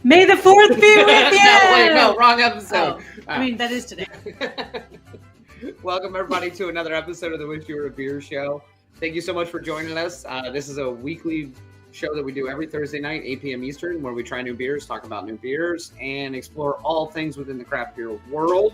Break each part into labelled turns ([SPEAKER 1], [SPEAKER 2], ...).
[SPEAKER 1] May the 4th be with you!
[SPEAKER 2] No, wait, no, wrong episode.
[SPEAKER 1] Oh, I mean, that is today.
[SPEAKER 2] Welcome, everybody, to another episode of the Wish You Were a Beer Show. Thank you so much for joining us. This is a weekly show that we do every Thursday night, 8 p.m. Eastern, where we try new beers, talk about new beers, and explore all things within the craft beer world.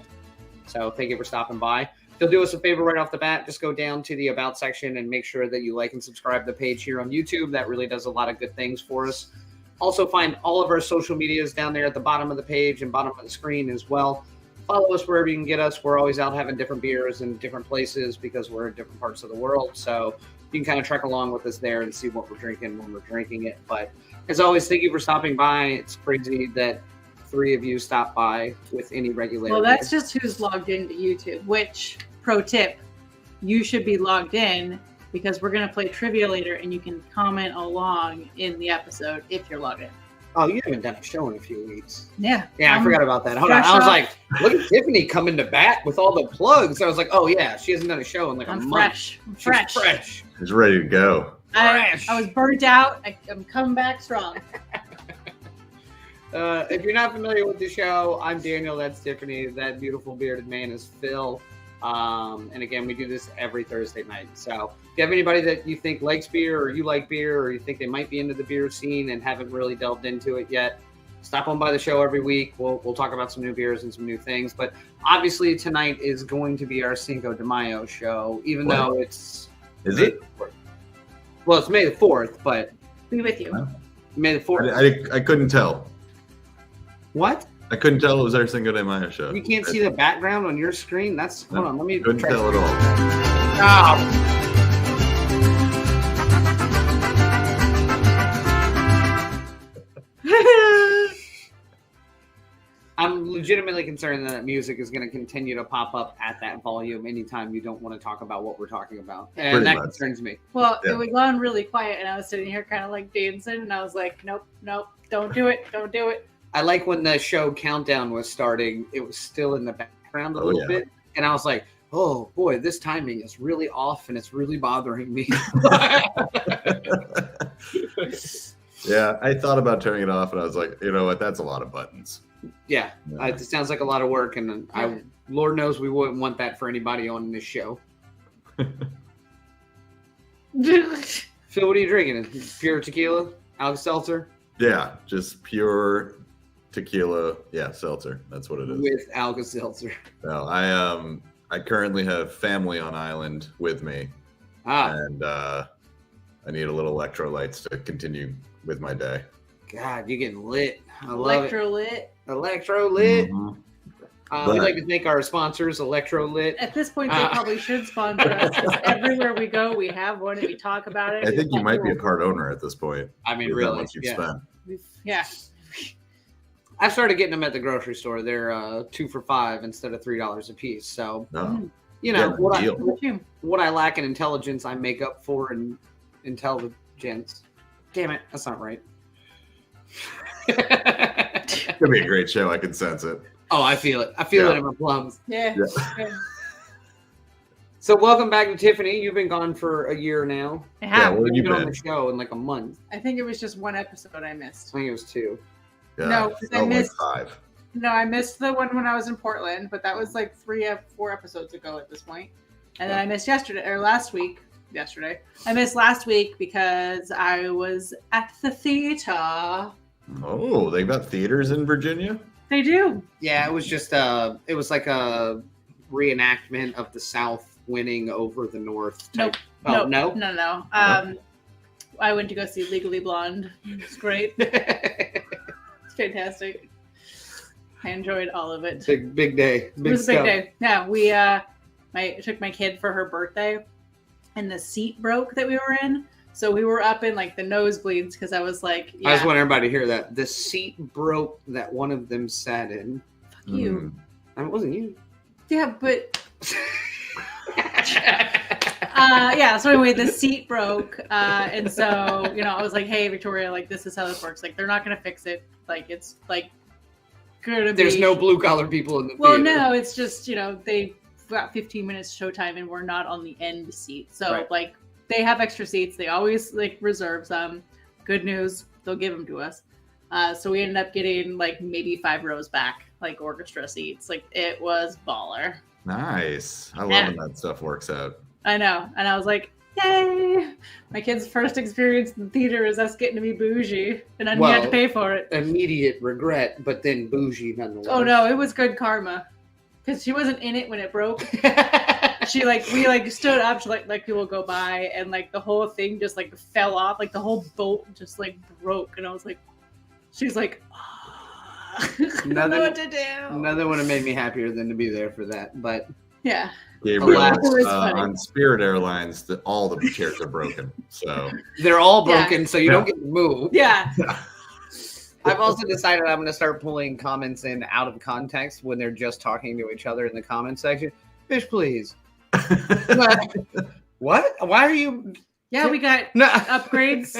[SPEAKER 2] So thank you for stopping by. If you'll do us a favor right off the bat, just go down to the About section and make sure that you like and subscribe to the page here on YouTube. That really does a lot of good things for us. Also, find all of our social medias down there at the bottom of the page and bottom of the screen as well. Follow us wherever you can get us. We're always out having different beers in different places because we're in different parts of the world. So you can kind of trek along with us there and see what we're drinking when we're drinking it. But as always, thank you for stopping by. It's crazy that 3 of you stop by with any regularity.
[SPEAKER 1] Well, that's just who's logged into YouTube, which, pro tip, you should be logged in because we're going to play trivia later and you can comment along in the episode if you're logged in.
[SPEAKER 2] Oh, you haven't done a show in a few weeks.
[SPEAKER 1] Yeah.
[SPEAKER 2] Yeah, I forgot about that. Hold on. I was like, look at Tiffany coming to bat with all the plugs. I was like, oh, yeah, she hasn't done a show in like a month.
[SPEAKER 1] Fresh. I'm fresh.
[SPEAKER 2] She's fresh.
[SPEAKER 3] He's ready to go.
[SPEAKER 1] I was burnt out. I'm coming back strong.
[SPEAKER 2] If you're not familiar with the show, I'm Daniel. That's Tiffany. That beautiful bearded man is Phil. And again, we do this every Thursday night. So if you have anybody that you think likes beer or you like beer or you think they might be into the beer scene and haven't really delved into it yet, stop on by the show every week. We'll talk about some new beers and some new things. But obviously tonight is going to be our Cinco de Mayo show, even though it's...
[SPEAKER 3] Is it?
[SPEAKER 2] Well, it's May the 4th, but...
[SPEAKER 1] Be with you.
[SPEAKER 2] May the 4th.
[SPEAKER 3] I couldn't tell.
[SPEAKER 2] What?
[SPEAKER 3] I couldn't tell it was our Cinco de Mayo show.
[SPEAKER 2] You can't see the background on your screen? Hold on, let me...
[SPEAKER 3] Couldn't tell at all.
[SPEAKER 2] Oh. I'm legitimately concerned that music is going to continue to pop up at that volume anytime you don't want to talk about what we're talking about. And
[SPEAKER 3] Pretty
[SPEAKER 2] that
[SPEAKER 3] much.
[SPEAKER 2] concerns me.
[SPEAKER 1] Well, it was gone really quiet and I was sitting here kind of like dancing and I was like, nope, don't do it. Don't do it.
[SPEAKER 2] I like when the show countdown was starting, it was still in the background a little bit. And I was like, oh boy, this timing is really off and it's really bothering me.
[SPEAKER 3] Yeah, I thought about turning it off and I was like, you know what, that's a lot of buttons.
[SPEAKER 2] Yeah, it sounds like a lot of work, and Lord knows we wouldn't want that for anybody on this show. Phil, what are you drinking? Pure tequila? Alka-Seltzer?
[SPEAKER 3] Yeah, just pure tequila. Yeah, seltzer. That's what it is.
[SPEAKER 2] With Alka-Seltzer.
[SPEAKER 3] No, I currently have family on island with me, and I need a little electrolytes to continue with my day.
[SPEAKER 2] God, you're getting lit. I love it.
[SPEAKER 1] Electrolit.
[SPEAKER 2] Electrolit.
[SPEAKER 3] Mm-hmm.
[SPEAKER 2] We'd like to thank our sponsors, Electrolit.
[SPEAKER 1] At this point, they probably should sponsor us. 'Cause everywhere we go, we have one and we talk about it.
[SPEAKER 3] I think you might be a part owner at this point.
[SPEAKER 2] I mean,
[SPEAKER 3] with
[SPEAKER 2] really.
[SPEAKER 3] how much you've spent.
[SPEAKER 1] Yeah.
[SPEAKER 2] I started getting them at the grocery store. They're 2 for $5 instead of $3 a piece. So, you know, what I lack in intelligence, I make up for in intelligence. Damn it, that's not right.
[SPEAKER 3] It's gonna be a great show. I can sense it.
[SPEAKER 2] Oh, I feel it. I feel it in my plums.
[SPEAKER 1] Yeah.
[SPEAKER 2] So welcome back to Tiffany. You've been gone for a year now.
[SPEAKER 1] I have.
[SPEAKER 3] Where have you
[SPEAKER 2] You've been on
[SPEAKER 3] been?
[SPEAKER 2] the show in like a month.
[SPEAKER 1] I think it was just one episode I missed.
[SPEAKER 2] I think it was 2.
[SPEAKER 3] Yeah,
[SPEAKER 1] No,
[SPEAKER 3] it
[SPEAKER 1] I
[SPEAKER 3] felt
[SPEAKER 1] missed.
[SPEAKER 3] like 5.
[SPEAKER 1] No, I missed the one when I was in Portland, but that was like 4 episodes ago at this point. And then I missed last week. I missed last week because I was at the theater.
[SPEAKER 3] Oh, they got theaters in Virginia?
[SPEAKER 1] They do.
[SPEAKER 2] Yeah, it was just it was like a reenactment of the South winning over the North.
[SPEAKER 1] Nope.
[SPEAKER 2] Oh,
[SPEAKER 1] No.
[SPEAKER 2] no?
[SPEAKER 1] I went to go see Legally Blonde. It's great. It's fantastic. I enjoyed all of it.
[SPEAKER 2] Big day.
[SPEAKER 1] It was a big day. Yeah, we I took my kid for her birthday, and the seat broke that we were in. So we were up in like the nosebleeds because I was like,
[SPEAKER 2] I just want everybody to hear that. The seat broke that one of them sat in.
[SPEAKER 1] Fuck you.
[SPEAKER 2] It wasn't you.
[SPEAKER 1] Yeah, but so anyway, the seat broke. And so, I was like, hey, Victoria, like, this is how this works. Like, they're not going to fix it. Like, it's like going to be.
[SPEAKER 2] There's no blue collar people in the
[SPEAKER 1] Well,
[SPEAKER 2] theater.
[SPEAKER 1] no, it's just, they got 15 minutes showtime and we're not on the end seat. So, like, they have extra seats. They always, like, reserve some. Good news. They'll give them to us. So we ended up getting like maybe 5 rows back, like orchestra seats. Like it was baller.
[SPEAKER 3] Nice. I love when that stuff works out.
[SPEAKER 1] I know. And I was like, yay! My kid's first experience in the theater is us getting to be bougie, and then he had to pay for it.
[SPEAKER 2] Immediate regret, but then bougie nonetheless.
[SPEAKER 1] Oh no, it was good karma, because she wasn't in it when it broke. We stood up, she like people go by, and like the whole thing just like fell off, like the whole boat just like broke, and I was like, she's like, I don't know what to do.
[SPEAKER 2] Nothing would have made me happier than to be there for that, but
[SPEAKER 1] yeah.
[SPEAKER 3] Gabriel, on Spirit Airlines, all the chairs are broken, so
[SPEAKER 2] they're all broken, so you don't get to move.
[SPEAKER 1] Yeah.
[SPEAKER 2] I've also decided I'm going to start pulling comments in out of context when they're just talking to each other in the comment section. Fish, please. What? Why are you?
[SPEAKER 1] Yeah, we got upgrades.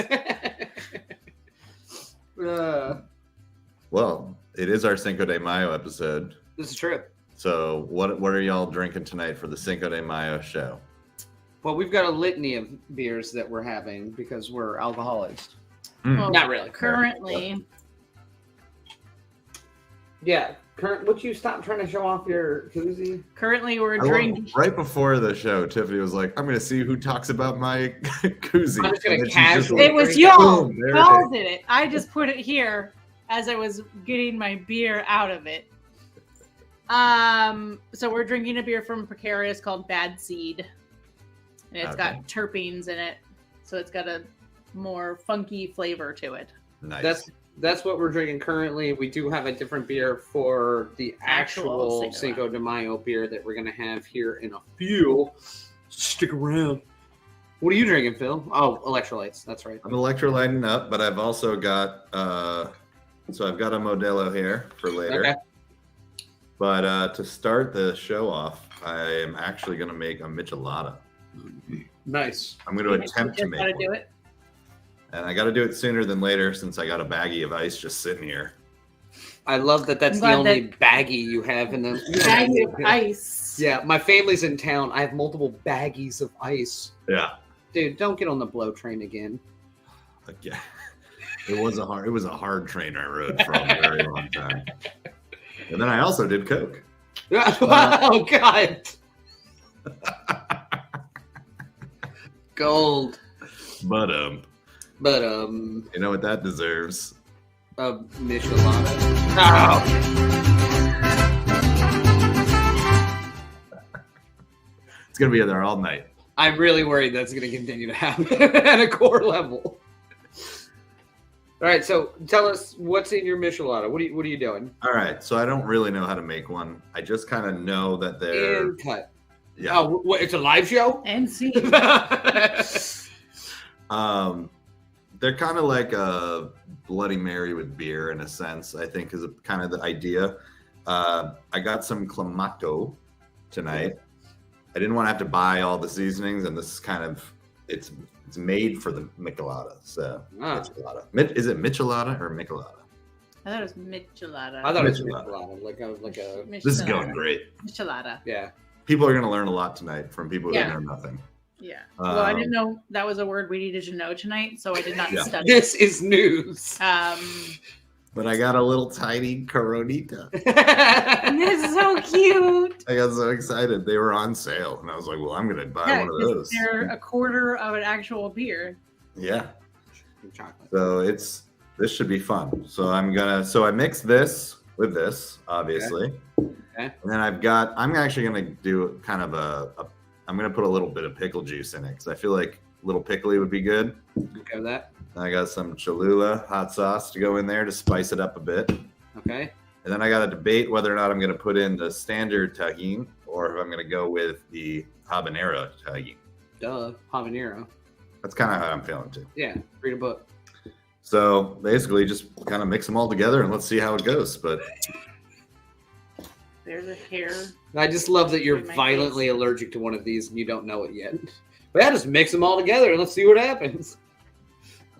[SPEAKER 3] Well, it is our Cinco de Mayo episode.
[SPEAKER 2] This is true.
[SPEAKER 3] So what are y'all drinking tonight for the Cinco de Mayo show?
[SPEAKER 2] Well, we've got a litany of beers that we're having because we're alcoholics.
[SPEAKER 1] Well,
[SPEAKER 2] not really.
[SPEAKER 1] Currently.
[SPEAKER 2] Yeah. Would you stop trying to show off your koozie?
[SPEAKER 1] Currently, we're drinking.
[SPEAKER 3] Right before the show, Tiffany was like, I'm going to see who talks about my koozie.
[SPEAKER 2] I'm just going to casually.
[SPEAKER 1] It was y'all. Y'all did it. I just put it here as I was getting my beer out of it. So we're drinking a beer from Precarious called Bad Seed, and it's got terpenes in it, so it's got a more funky flavor to it.
[SPEAKER 3] Nice.
[SPEAKER 2] That's what we're drinking currently. We do have a different beer for the actual Cinco de Mayo beer that we're going to have here in a few. Stick around. What are you drinking, Phil? Oh, electrolytes. That's right.
[SPEAKER 3] I'm electrolyting up, but I've also got so I've got a Modelo here for later.
[SPEAKER 2] Okay.
[SPEAKER 3] But to start the show off, I am actually going to make a Michelada.
[SPEAKER 2] Nice.
[SPEAKER 3] I'm going to attempt to make one.
[SPEAKER 1] Do it.
[SPEAKER 3] And I got to do it sooner than later since I got a baggie of ice just sitting here.
[SPEAKER 2] I love that that's the only baggie you have in the
[SPEAKER 1] baggie of ice.
[SPEAKER 2] Yeah, my family's in town. I have multiple baggies of ice.
[SPEAKER 3] Yeah.
[SPEAKER 2] Dude, don't get on the blow train again.
[SPEAKER 3] Yeah. It was a hard train I rode for a very long time. And then I also did coke.
[SPEAKER 2] Oh God! Gold.
[SPEAKER 3] But
[SPEAKER 2] you
[SPEAKER 3] know what that deserves?
[SPEAKER 2] A Michelada.
[SPEAKER 3] Oh. It's gonna be there all night.
[SPEAKER 2] I'm really worried that's gonna continue to happen at a core level. All right, so tell us what's in your Michelada. What are you doing?
[SPEAKER 3] All right, so I don't really know how to make one. I just kind of know that they're
[SPEAKER 2] and cut.
[SPEAKER 3] Yeah.
[SPEAKER 2] Oh, what, it's a live show?
[SPEAKER 1] And see.
[SPEAKER 3] They're kind of like a Bloody Mary with beer in a sense, I think is kind of the idea. I got some Clamato tonight. I didn't want to have to buy all the seasonings, and this is kind of, it's made for the Michelada. So Michelada. Is it Michelada or Michelada?
[SPEAKER 1] I thought it was Michelada.
[SPEAKER 2] I thought it was Michelada. Like a
[SPEAKER 1] Michelada.
[SPEAKER 3] This is going great.
[SPEAKER 1] Michelada.
[SPEAKER 2] Yeah.
[SPEAKER 3] People are going to learn a lot tonight from people who know nothing.
[SPEAKER 1] Yeah. Well, I didn't know that was a word we needed to know tonight, so I did not study.
[SPEAKER 2] This is news.
[SPEAKER 3] But I got a little tiny Coronita.
[SPEAKER 1] This is so cute.
[SPEAKER 3] I got so excited. They were on sale. And I was like, well, I'm going to buy one of those.
[SPEAKER 1] They're a quarter of an actual beer.
[SPEAKER 3] Yeah. So this should be fun. So I mix this with this, obviously.
[SPEAKER 2] Okay.
[SPEAKER 3] And then I'm actually going to do kind of I'm going to put a little bit of pickle juice in it because I feel like a little pickly would be good.
[SPEAKER 2] Okay with that.
[SPEAKER 3] I got some Cholula hot sauce to go in there to spice it up a bit.
[SPEAKER 2] Okay.
[SPEAKER 3] And then I got to debate whether or not I'm going to put in the standard Tajín or if I'm going to go with the habanero Tajín.
[SPEAKER 2] Duh, habanero.
[SPEAKER 3] That's kind of how I'm feeling too.
[SPEAKER 2] Yeah, read a book.
[SPEAKER 3] So basically just kind of mix them all together and let's see how it goes. But
[SPEAKER 1] there's a hair.
[SPEAKER 2] I just love that you're violently allergic to one of these and you don't know it yet. But yeah, just mix them all together and let's see what happens.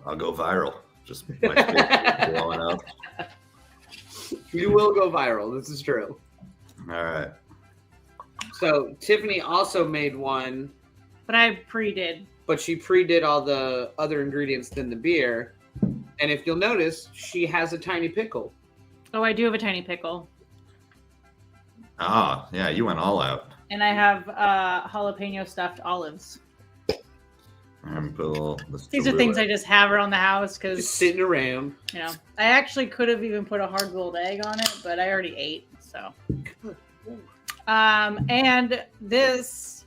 [SPEAKER 3] I'll go viral. Just my face blowing up.
[SPEAKER 2] You will go viral. This is true.
[SPEAKER 3] All right.
[SPEAKER 2] So Tiffany also made one.
[SPEAKER 1] But I pre-did.
[SPEAKER 2] But she pre-did all the other ingredients than the beer. And if you'll notice, she has a tiny pickle.
[SPEAKER 1] Oh, I do have a tiny pickle.
[SPEAKER 3] Ah, yeah, you went all out.
[SPEAKER 1] And I have jalapeno stuffed olives.
[SPEAKER 3] And put a little,
[SPEAKER 1] These are things I just have around the house because
[SPEAKER 2] Just sitting around.
[SPEAKER 1] you know, I actually could have even put a hard-boiled egg on it, but I already ate. So, and this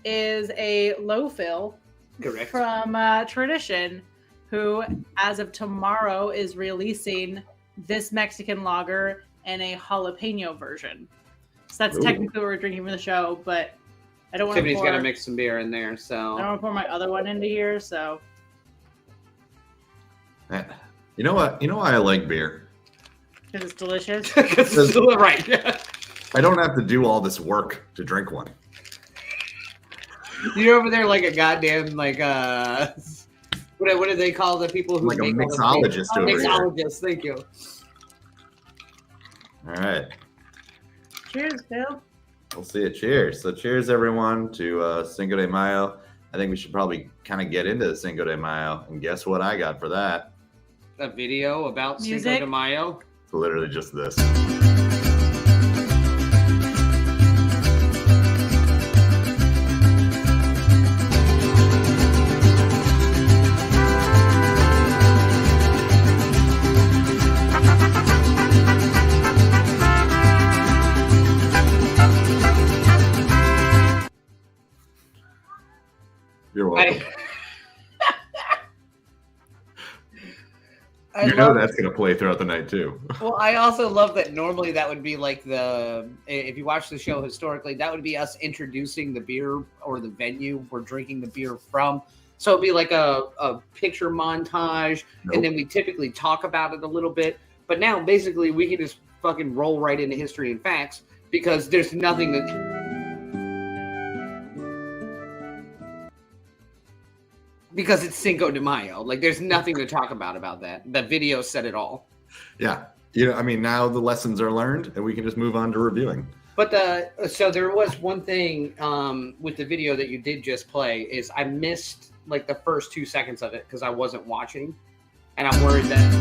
[SPEAKER 1] is a low fill
[SPEAKER 2] Correct.
[SPEAKER 1] from Tradition, who, as of tomorrow, is releasing this Mexican lager in a jalapeno version. So that's technically what we're drinking for the show, but I don't want to
[SPEAKER 2] Tiffany's
[SPEAKER 1] pour.
[SPEAKER 2] got to mix some beer in there, so.
[SPEAKER 1] I don't want to pour my other one into here, so.
[SPEAKER 3] You know what? You know why I like beer?
[SPEAKER 1] Because it's delicious.
[SPEAKER 2] Right.
[SPEAKER 3] I don't have to do all this work to drink one.
[SPEAKER 2] You're over there like a goddamn, like, what do they call the people who
[SPEAKER 3] Like a
[SPEAKER 2] make all the
[SPEAKER 3] mixologist over here.
[SPEAKER 2] Mixologist, thank you.
[SPEAKER 3] All right.
[SPEAKER 1] Cheers, Bill.
[SPEAKER 3] We'll see it. Cheers. So cheers, everyone, to Cinco de Mayo. I think we should probably kind of get into the Cinco de Mayo. And guess what I got for that?
[SPEAKER 2] A video about Cinco
[SPEAKER 1] Music?
[SPEAKER 2] de Mayo.
[SPEAKER 3] It's literally just this. You're welcome. You know that's going to play throughout the night, too.
[SPEAKER 2] Well, I also love that normally that would be like if you watch the show historically, that would be us introducing the beer or the venue we're drinking the beer from. So it'd be like a picture montage, and then we typically talk about it a little bit. But now, basically, we can just fucking roll right into history and facts because there's nothing that... Because it's Cinco de Mayo. Like, there's nothing to talk about that. The video said it all.
[SPEAKER 3] Yeah. You know, I mean, now the lessons are learned, and we can just move on to reviewing.
[SPEAKER 2] But so there was one thing with the video that you did just play is I missed like the first 2 seconds of it because I wasn't watching, and I'm worried that.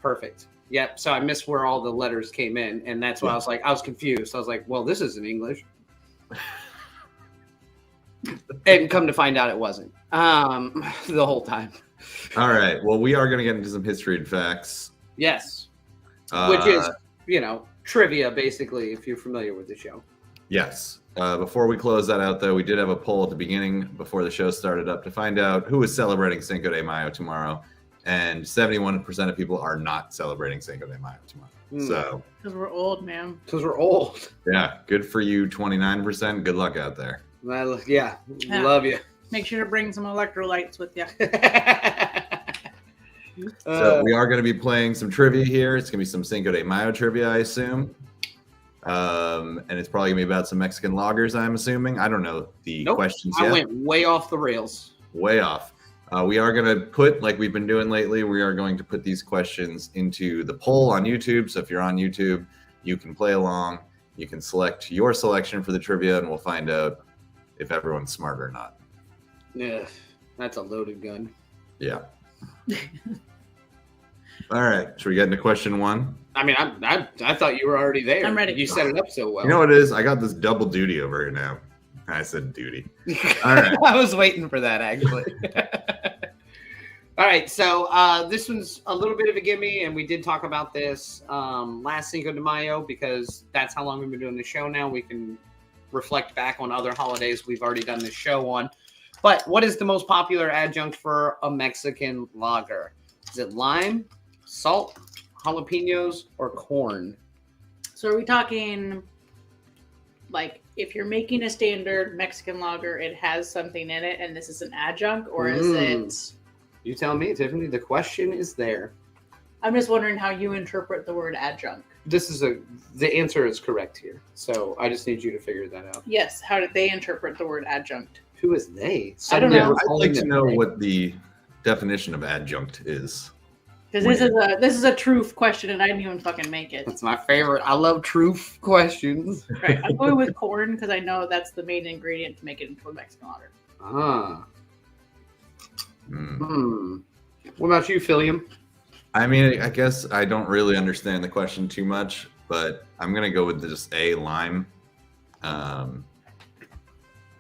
[SPEAKER 2] Perfect. Yep. So I missed where all the letters came in, and that's why I was like, I was confused. I was like, well, this isn't English. And come to find out it wasn't the whole time.
[SPEAKER 3] All right. Well, we are going to get into some history and facts.
[SPEAKER 2] Yes. Which is, trivia, basically, if you're familiar with the show.
[SPEAKER 3] Yes. Before we close that out, though, we did have a poll at the beginning before the show started up to find out who is celebrating Cinco de Mayo tomorrow. And 71% of people are not celebrating Cinco de Mayo tomorrow. So,
[SPEAKER 1] because we're old, man.
[SPEAKER 2] Because we're old.
[SPEAKER 3] Yeah. Good for you, 29%. Good luck out there.
[SPEAKER 2] Well, yeah, love you.
[SPEAKER 1] Make sure to bring some electrolytes with you.
[SPEAKER 3] So we are going to be playing some trivia here. It's going to be some Cinco de Mayo trivia, I assume. And it's probably going to be about some Mexican lagers, I'm assuming. I don't know the questions yet.
[SPEAKER 2] I went way off the rails.
[SPEAKER 3] Way off. We are going to put, like we've been doing lately, we are going to put these questions into the poll on YouTube. So if you're on YouTube, you can play along. You can select your selection for the trivia, and we'll find out if everyone's smart or not.
[SPEAKER 2] Yeah, that's a loaded gun.
[SPEAKER 3] Yeah. All right. Should we get into question one?
[SPEAKER 2] I mean, I thought you were already there.
[SPEAKER 1] I'm ready.
[SPEAKER 2] You set it up so well.
[SPEAKER 3] You know what it is? I got this double duty over here now. I said duty. All right.
[SPEAKER 2] I was waiting for that, actually. All right. So this one's a little bit of a gimme, and we did talk about this last Cinco de Mayo because that's how long we've been doing the show now. We can reflect back on other holidays we've already done this show on. But what is the most popular adjunct for a Mexican lager? Is it lime, salt, jalapenos, or corn?
[SPEAKER 1] So are we talking like if you're making a standard Mexican lager, it has something in it and this is an adjunct, or is it...
[SPEAKER 2] You tell me, Tiffany. The question is there.
[SPEAKER 1] I'm just wondering how you interpret the word adjunct.
[SPEAKER 2] The answer is correct here. So I just need you to figure that out.
[SPEAKER 1] Yes. How did they interpret the word adjunct?
[SPEAKER 2] Who is they?
[SPEAKER 1] I don't know.
[SPEAKER 3] I'd like to know what the definition of adjunct is.
[SPEAKER 1] Because this is a truth question, and I didn't even fucking make it.
[SPEAKER 2] That's my favorite. I love truth questions.
[SPEAKER 1] Right. I'm going with corn because I know that's the main ingredient to make it into a Mexican lager.
[SPEAKER 2] What about you, Philium?
[SPEAKER 3] I mean, I guess I don't really understand the question too much, but I'm gonna go with just a lime,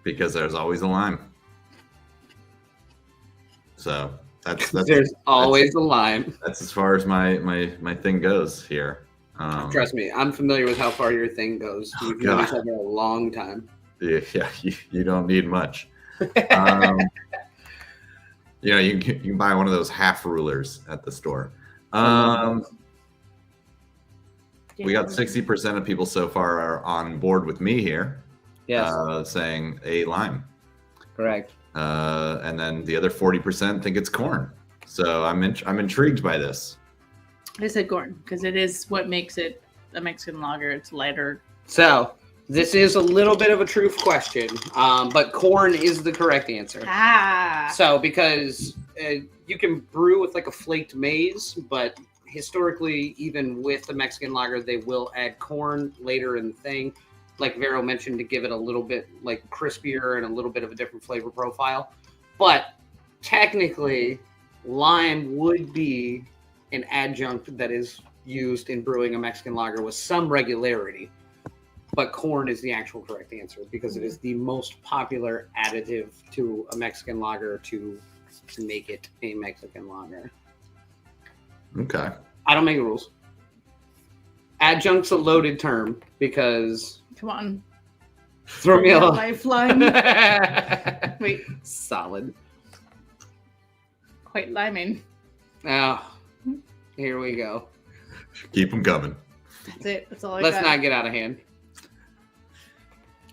[SPEAKER 3] because there's always a lime. So
[SPEAKER 2] there's always a lime.
[SPEAKER 3] That's as far as my thing goes here.
[SPEAKER 2] Trust me, I'm familiar with how far your thing goes. You've known each other a long time.
[SPEAKER 3] Yeah, you don't need much. You can buy one of those half rulers at the store. We got 60% of people so far are on board with me here.
[SPEAKER 2] Yes.
[SPEAKER 3] Saying a lime.
[SPEAKER 2] Correct.
[SPEAKER 3] And then the other 40% think it's corn. So I'm intrigued by this.
[SPEAKER 1] I said corn because it is what makes it a Mexican lager. It's lighter.
[SPEAKER 2] So this is a little bit of a truth question, but corn is the correct answer. So because you can brew with like a flaked maize, but historically, even with the Mexican lager, they will add corn later in the thing. Like Vero mentioned, to give it a little bit like crispier and a little bit of a different flavor profile. But technically, lime would be an adjunct that is used in brewing a Mexican lager with some regularity. But corn is the actual correct answer because it is the most popular additive to a Mexican lager to make it a Mexican lager.
[SPEAKER 3] Okay.
[SPEAKER 2] I don't make rules. Adjunct's a loaded term because...
[SPEAKER 1] Come on.
[SPEAKER 2] Throw me a
[SPEAKER 1] lifeline. Wait.
[SPEAKER 2] Solid.
[SPEAKER 1] Quite liming.
[SPEAKER 2] Oh, here we go.
[SPEAKER 3] Keep them coming.
[SPEAKER 1] That's it. That's all I
[SPEAKER 2] Let's
[SPEAKER 1] got.
[SPEAKER 2] not get out of hand.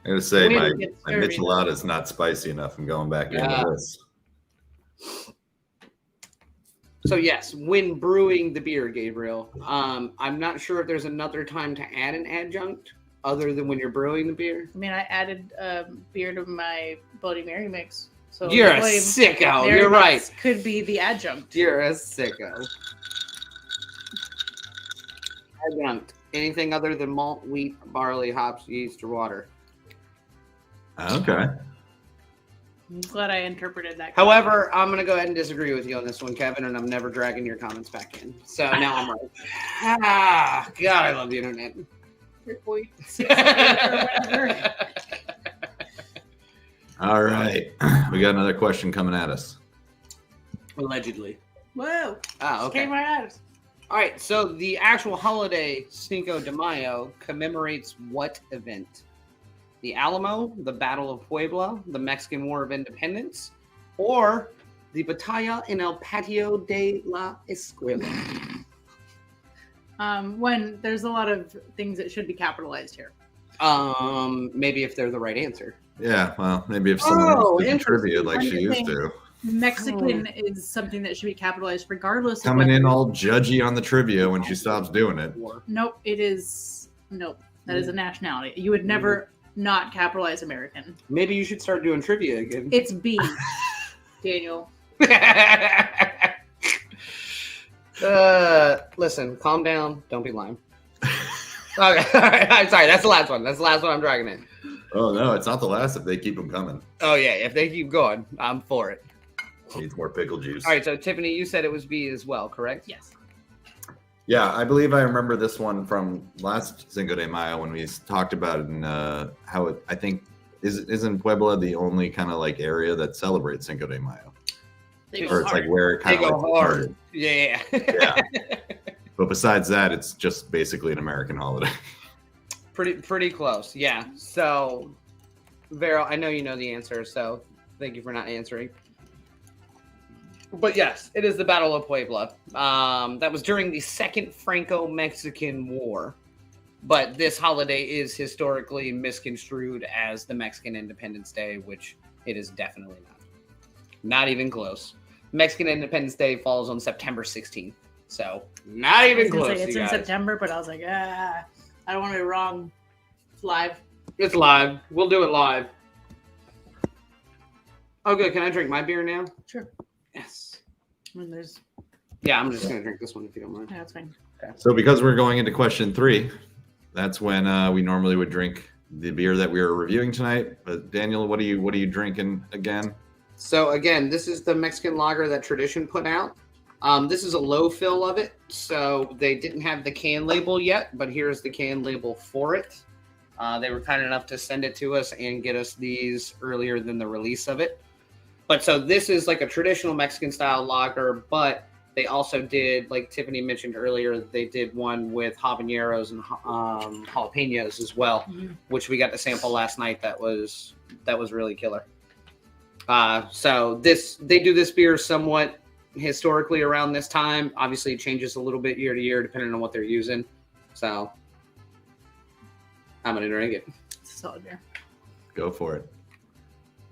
[SPEAKER 3] I'm going to say my Michelada is not spicy enough. I'm going back into this.
[SPEAKER 2] So yes, when brewing the beer, Gabriel, I'm not sure if there's another time to add an adjunct other than when you're brewing the beer.
[SPEAKER 1] I mean, I added beer to my Bloody Mary mix. So
[SPEAKER 2] you're a sicko. You're right.
[SPEAKER 1] Could be the adjunct.
[SPEAKER 2] You're a sicko. Adjunct. Anything other than malt, wheat, barley, hops, yeast, or water.
[SPEAKER 3] Okay.
[SPEAKER 1] I'm glad I interpreted that.
[SPEAKER 2] However, I'm going to go ahead and disagree with you on this one, Kevin, and I'm never dragging your comments back in. So now I'm right. God, I love the internet.
[SPEAKER 3] All right. We got another question coming at us.
[SPEAKER 2] Allegedly.
[SPEAKER 1] Whoa.
[SPEAKER 2] Okay.
[SPEAKER 1] Came right at us.
[SPEAKER 2] All right. So the actual holiday, Cinco de Mayo, commemorates what event? The Alamo, the Battle of Puebla, the Mexican War of Independence, or the Batalla en el Patio de la Escuela?
[SPEAKER 1] When there's a lot of things that should be capitalized here.
[SPEAKER 2] Maybe if they're the right answer.
[SPEAKER 3] Yeah, well, maybe if someone did trivia like she used to.
[SPEAKER 1] Mexican is something that should be capitalized regardless.
[SPEAKER 3] Coming in all judgy on the trivia when she stops doing it.
[SPEAKER 1] Nope, it is. Nope, that is a nationality. You would never not capitalize American.
[SPEAKER 2] Maybe you should start doing trivia again.
[SPEAKER 1] It's B, Daniel.
[SPEAKER 2] Listen, calm down. Don't be lime. Okay, all right. I'm sorry. That's the last one. That's the last one I'm dragging in.
[SPEAKER 3] Oh, no, it's not the last if they keep them coming.
[SPEAKER 2] Oh, yeah. If they keep going, I'm for it.
[SPEAKER 3] Needs more pickle juice.
[SPEAKER 2] All right. So, Tiffany, you said it was B as well, correct?
[SPEAKER 1] Yes.
[SPEAKER 3] Yeah, I believe I remember this one from last Cinco de Mayo when we talked about it and how it, I think, isn't Puebla the only kind of like area that celebrates Cinco de Mayo? Or it's like where it kind of like
[SPEAKER 2] hard. Yeah.
[SPEAKER 3] Yeah. But besides that, it's just basically an American holiday.
[SPEAKER 2] Pretty close. Yeah. So, Vero, I know you know the answer, so thank you for not answering. But yes, it is the Battle of Puebla. That was during the Second Franco-Mexican War. But this holiday is historically misconstrued as the Mexican Independence Day, which it is definitely not. Not even close. Mexican Independence Day falls on September 16th. So, not even close.
[SPEAKER 1] It's in September, but I was like, I don't want to be wrong. It's live.
[SPEAKER 2] It's live. We'll do it live. Okay, can I drink my beer now?
[SPEAKER 1] Sure.
[SPEAKER 2] Yes.
[SPEAKER 1] Yeah,
[SPEAKER 2] I'm just going to drink this one if you don't mind.
[SPEAKER 1] Yeah, that's fine.
[SPEAKER 3] Okay. So because we're going into question 3, that's when we normally would drink the beer that we were reviewing tonight. But Daniel, what are you drinking again?
[SPEAKER 2] So again, this is the Mexican lager that Tradition put out. This is a low fill of it, so they didn't have the can label yet, but here's the can label for it. They were kind enough to send it to us and get us these earlier than the release of it. But so this is like a traditional Mexican style lager, but they also did, like Tiffany mentioned earlier, they did one with habaneros and jalapenos as well, which we got to sample last night. That was really killer. So they do this beer somewhat historically around this time. Obviously, it changes a little bit year to year depending on what they're using. So I'm gonna drink it.
[SPEAKER 1] It's a solid beer.
[SPEAKER 3] Go for it.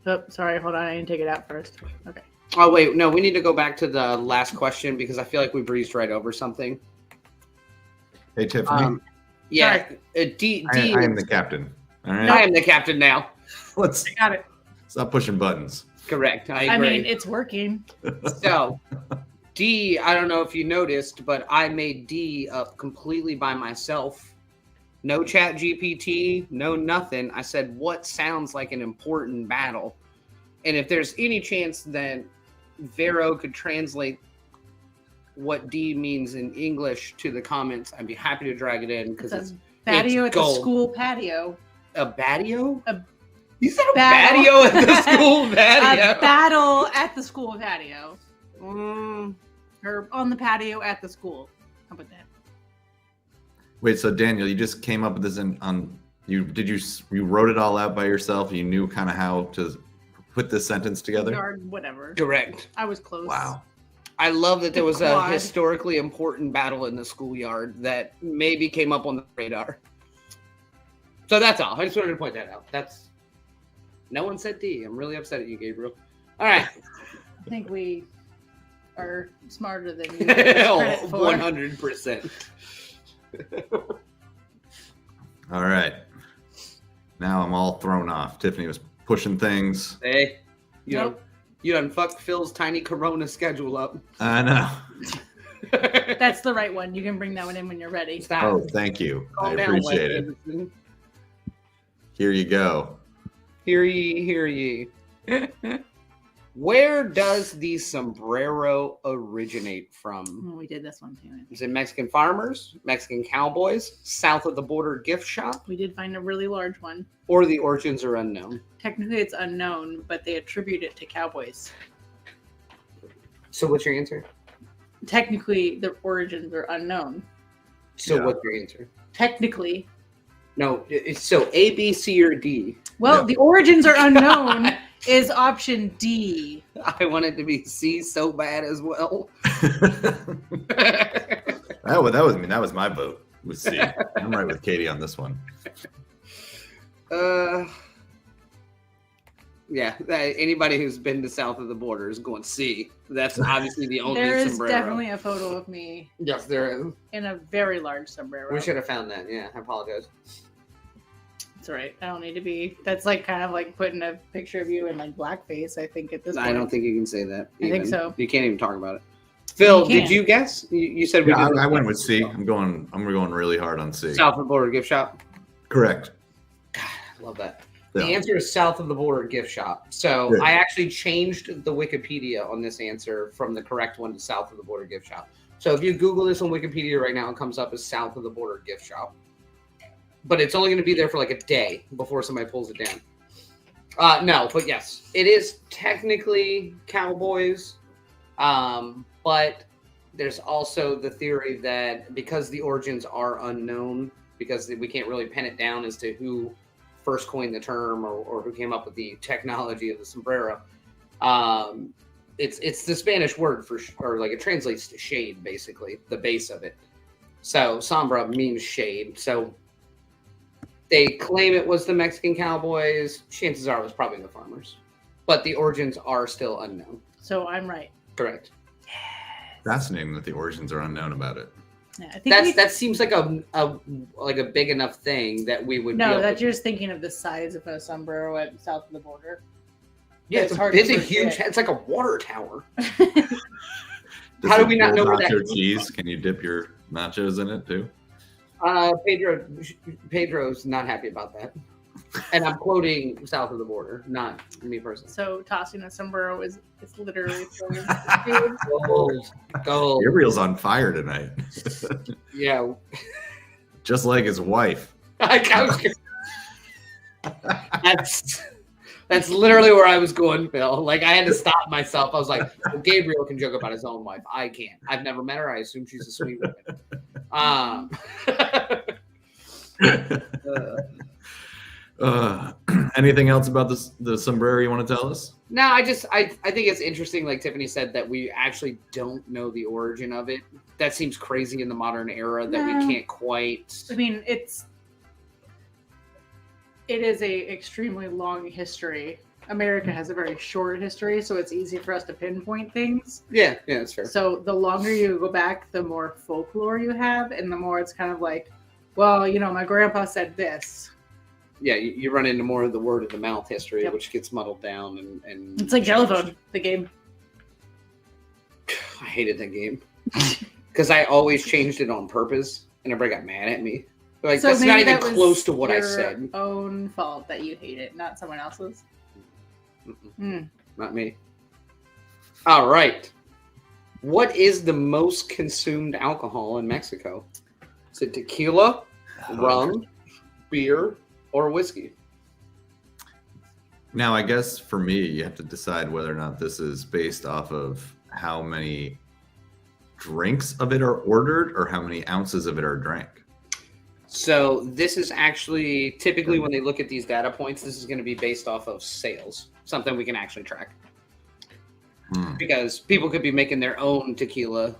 [SPEAKER 1] Oh, sorry, hold on. I need to take it out first. Okay.
[SPEAKER 2] Oh wait, no, we need to go back to the last question because I feel like we breezed right over something.
[SPEAKER 3] Hey, Tiffany.
[SPEAKER 2] Yeah, D.
[SPEAKER 3] I am the captain. All right.
[SPEAKER 2] I am the captain now.
[SPEAKER 3] Let's
[SPEAKER 1] Got it.
[SPEAKER 3] stop pushing buttons.
[SPEAKER 2] Correct. I agree.
[SPEAKER 1] I mean, it's working.
[SPEAKER 2] So, D, I don't know if you noticed, but I made D up completely by myself. No chat GPT, no nothing. I said, what sounds like an important battle? And if there's any chance that Vero could translate what D means in English to the comments, I'd be happy to drag it in because it's
[SPEAKER 1] patio
[SPEAKER 2] it's
[SPEAKER 1] at
[SPEAKER 2] gold.
[SPEAKER 1] the school patio.
[SPEAKER 2] A patio?
[SPEAKER 1] A
[SPEAKER 2] You said a
[SPEAKER 1] battle.
[SPEAKER 2] patio at the school patio.
[SPEAKER 1] A battle at the school patio.
[SPEAKER 2] Mm,
[SPEAKER 1] Or on the patio at the school. How about that?
[SPEAKER 3] Wait, so Daniel, you just came up with this you wrote it all out by yourself? You knew kind of how to put this sentence together?
[SPEAKER 1] Yard, whatever.
[SPEAKER 2] correct.
[SPEAKER 1] I was close.
[SPEAKER 3] Wow.
[SPEAKER 2] I love that there was a
[SPEAKER 1] Quad.
[SPEAKER 2] historically important battle in the schoolyard that maybe came up on the radar. So that's all. I just wanted to point that out. No one said D. I'm really upset at you, Gabriel. All right.
[SPEAKER 1] I think we are smarter than you. give us credit for.
[SPEAKER 2] 100%.
[SPEAKER 3] All right. Now I'm all thrown off. Tiffany was pushing things.
[SPEAKER 2] Hey,
[SPEAKER 1] Nope.
[SPEAKER 2] you done fucked Phil's tiny Corona schedule up.
[SPEAKER 3] I know.
[SPEAKER 1] That's the right one. You can bring that one in when you're ready.
[SPEAKER 2] Stop.
[SPEAKER 3] Oh, thank you. I
[SPEAKER 2] Calm down,
[SPEAKER 3] appreciate it.
[SPEAKER 2] Wes.
[SPEAKER 3] Here you go.
[SPEAKER 2] Hear ye, hear ye. Where does the sombrero originate from?
[SPEAKER 1] Oh, we did this one too.
[SPEAKER 2] Is it Mexican farmers, Mexican cowboys, south of the border gift shop,
[SPEAKER 1] We did find a really large one.
[SPEAKER 2] or the origins are unknown?
[SPEAKER 1] Technically, it's unknown, but they attribute it to cowboys.
[SPEAKER 2] So what's your answer?
[SPEAKER 1] Technically, the origins are unknown.
[SPEAKER 2] So
[SPEAKER 3] Yeah.
[SPEAKER 2] what's your answer?
[SPEAKER 1] Technically.
[SPEAKER 2] No, it's so A, B, C, or D.
[SPEAKER 1] Well,
[SPEAKER 3] Yeah.
[SPEAKER 1] the origins are unknown is option D.
[SPEAKER 2] I want it to be C so bad as well.
[SPEAKER 3] That was my vote. With C. I'm right with Katie on this one.
[SPEAKER 2] Yeah, anybody who's been to south of the border is going C. That's obviously the only
[SPEAKER 1] There is
[SPEAKER 2] sombrero.
[SPEAKER 1] definitely a photo of me
[SPEAKER 2] Yes, there is.
[SPEAKER 1] in a very large sombrero.
[SPEAKER 2] We should have found that. Yeah, I apologize.
[SPEAKER 1] It's all right. I don't need to be. That's like kind of like putting a picture of you in like blackface. I think at this point.
[SPEAKER 2] I don't think you can say that.
[SPEAKER 1] I think
[SPEAKER 2] even.
[SPEAKER 1] so.
[SPEAKER 2] You can't even talk about it. Phil,
[SPEAKER 1] You
[SPEAKER 2] did
[SPEAKER 1] can.
[SPEAKER 2] you guess? You said we
[SPEAKER 3] Yeah,
[SPEAKER 2] did
[SPEAKER 3] I went with C. I'm going really hard on C.
[SPEAKER 2] south of the border gift shop.
[SPEAKER 3] Correct.
[SPEAKER 2] I love that.
[SPEAKER 3] Yeah.
[SPEAKER 2] The answer is south of the border gift shop. So
[SPEAKER 3] Good.
[SPEAKER 2] I actually changed the Wikipedia on this answer from the correct one to south of the border gift shop. So if you Google this on Wikipedia right now, it comes up as south of the border gift shop. But it's only going to be there for like a day before somebody pulls it down. No, but yes, it is technically cowboys. But there's also the theory that because the origins are unknown, because we can't really pin it down as to who first coined the term or who came up with the technology of the sombrero. It's the Spanish word for, or like it translates to shade, basically, the base of it. So sombra means shade. So they claim it was the Mexican cowboys. Chances are it was probably the farmers. But the origins are still unknown.
[SPEAKER 1] So I'm right.
[SPEAKER 2] Correct.
[SPEAKER 3] Fascinating that the origins are unknown about it.
[SPEAKER 1] Yeah, I think
[SPEAKER 2] That seems like a big enough thing that we would. be
[SPEAKER 1] no,
[SPEAKER 2] able
[SPEAKER 1] that
[SPEAKER 2] to,
[SPEAKER 1] you're just thinking of the size of a sombrero at south of the border.
[SPEAKER 2] yeah,
[SPEAKER 1] it's
[SPEAKER 2] it's,
[SPEAKER 1] hard
[SPEAKER 2] it's
[SPEAKER 1] to
[SPEAKER 2] a huge.
[SPEAKER 1] forget.
[SPEAKER 2] It's like a water tower.
[SPEAKER 3] Does
[SPEAKER 2] How do
[SPEAKER 3] it
[SPEAKER 2] we not
[SPEAKER 3] hold
[SPEAKER 2] know where that
[SPEAKER 3] nacho
[SPEAKER 2] is?
[SPEAKER 3] cheese? Can you dip your nachos in it too?
[SPEAKER 2] Pedro's not happy about that. And I'm quoting south of the border, not me personally.
[SPEAKER 1] So tossing a sombrero is literally
[SPEAKER 2] Gold. Gold.
[SPEAKER 3] Gabriel's on fire tonight.
[SPEAKER 2] Yeah.
[SPEAKER 3] Just like his wife.
[SPEAKER 2] That's literally where I was going, Phil. Like, I had to stop myself. I was like, well, Gabriel can joke about his own wife. I can't. I've never met her. I assume she's a sweet woman.
[SPEAKER 3] Anything else about the sombrero you want to tell us?
[SPEAKER 2] No, I think it's interesting, like Tiffany said, that we actually don't know the origin of it. That seems crazy in the modern era that we can't quite.
[SPEAKER 1] I mean, it is a extremely long history. America has a very short history, so it's easy for us to pinpoint things.
[SPEAKER 2] Yeah, that's fair.
[SPEAKER 1] So the longer you go back, the more folklore you have, and the more it's kind of like, well, my grandpa said this.
[SPEAKER 2] Yeah, you run into more of the word of the mouth history, which gets muddled down and
[SPEAKER 1] it's like telephone, the game.
[SPEAKER 2] I hated that game because I always changed it on purpose, and everybody got mad at me. Like, so that's not even close to what I said.
[SPEAKER 1] Your own fault that you hate it, not someone else's.
[SPEAKER 2] Not me. All right. What is the most consumed alcohol in Mexico? Is it tequila, rum, beer, or whiskey?
[SPEAKER 3] Now, I guess for me, you have to decide whether or not this is based off of how many drinks of it are ordered or how many ounces of it are drank.
[SPEAKER 2] So this is actually typically when they look at these data points, this is going to be based off of sales, something we can actually track. Because people could be making their own tequila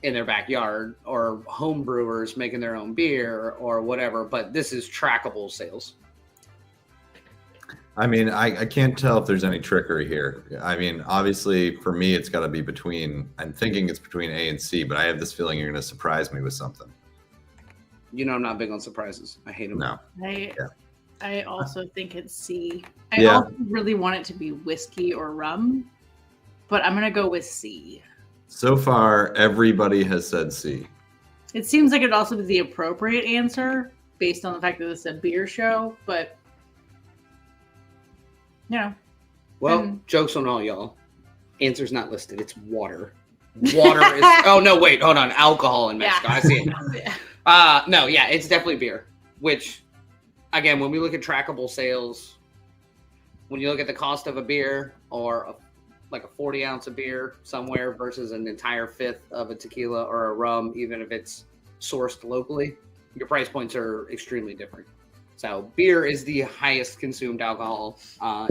[SPEAKER 2] in their backyard, or home brewers making their own beer or whatever, but this is trackable sales.
[SPEAKER 3] I mean, I can't tell if there's any trickery here. I mean, obviously for me, it's got to be I'm thinking it's between A and C, but I have this feeling you're going to surprise me with something.
[SPEAKER 2] I'm not big on surprises. I hate them.
[SPEAKER 3] No.
[SPEAKER 1] I also think it's C. I also really want it to be whiskey or rum, but I'm going to go with C.
[SPEAKER 3] So far, everybody has said C.
[SPEAKER 1] It seems like it'd also be the appropriate answer based on the fact that it's a beer show, but
[SPEAKER 2] Well, joke's on all y'all. Answer's not listed. It's water. Water is. Oh no! Wait, hold on. Alcohol in Mexico. I see it now. No, it's definitely beer. Which, again, when we look at trackable sales, when you look at the cost of a beer or like a 40 ounce of beer somewhere versus an entire fifth of a tequila or a rum, even if it's sourced locally, your price points are extremely different. So beer is the highest consumed alcohol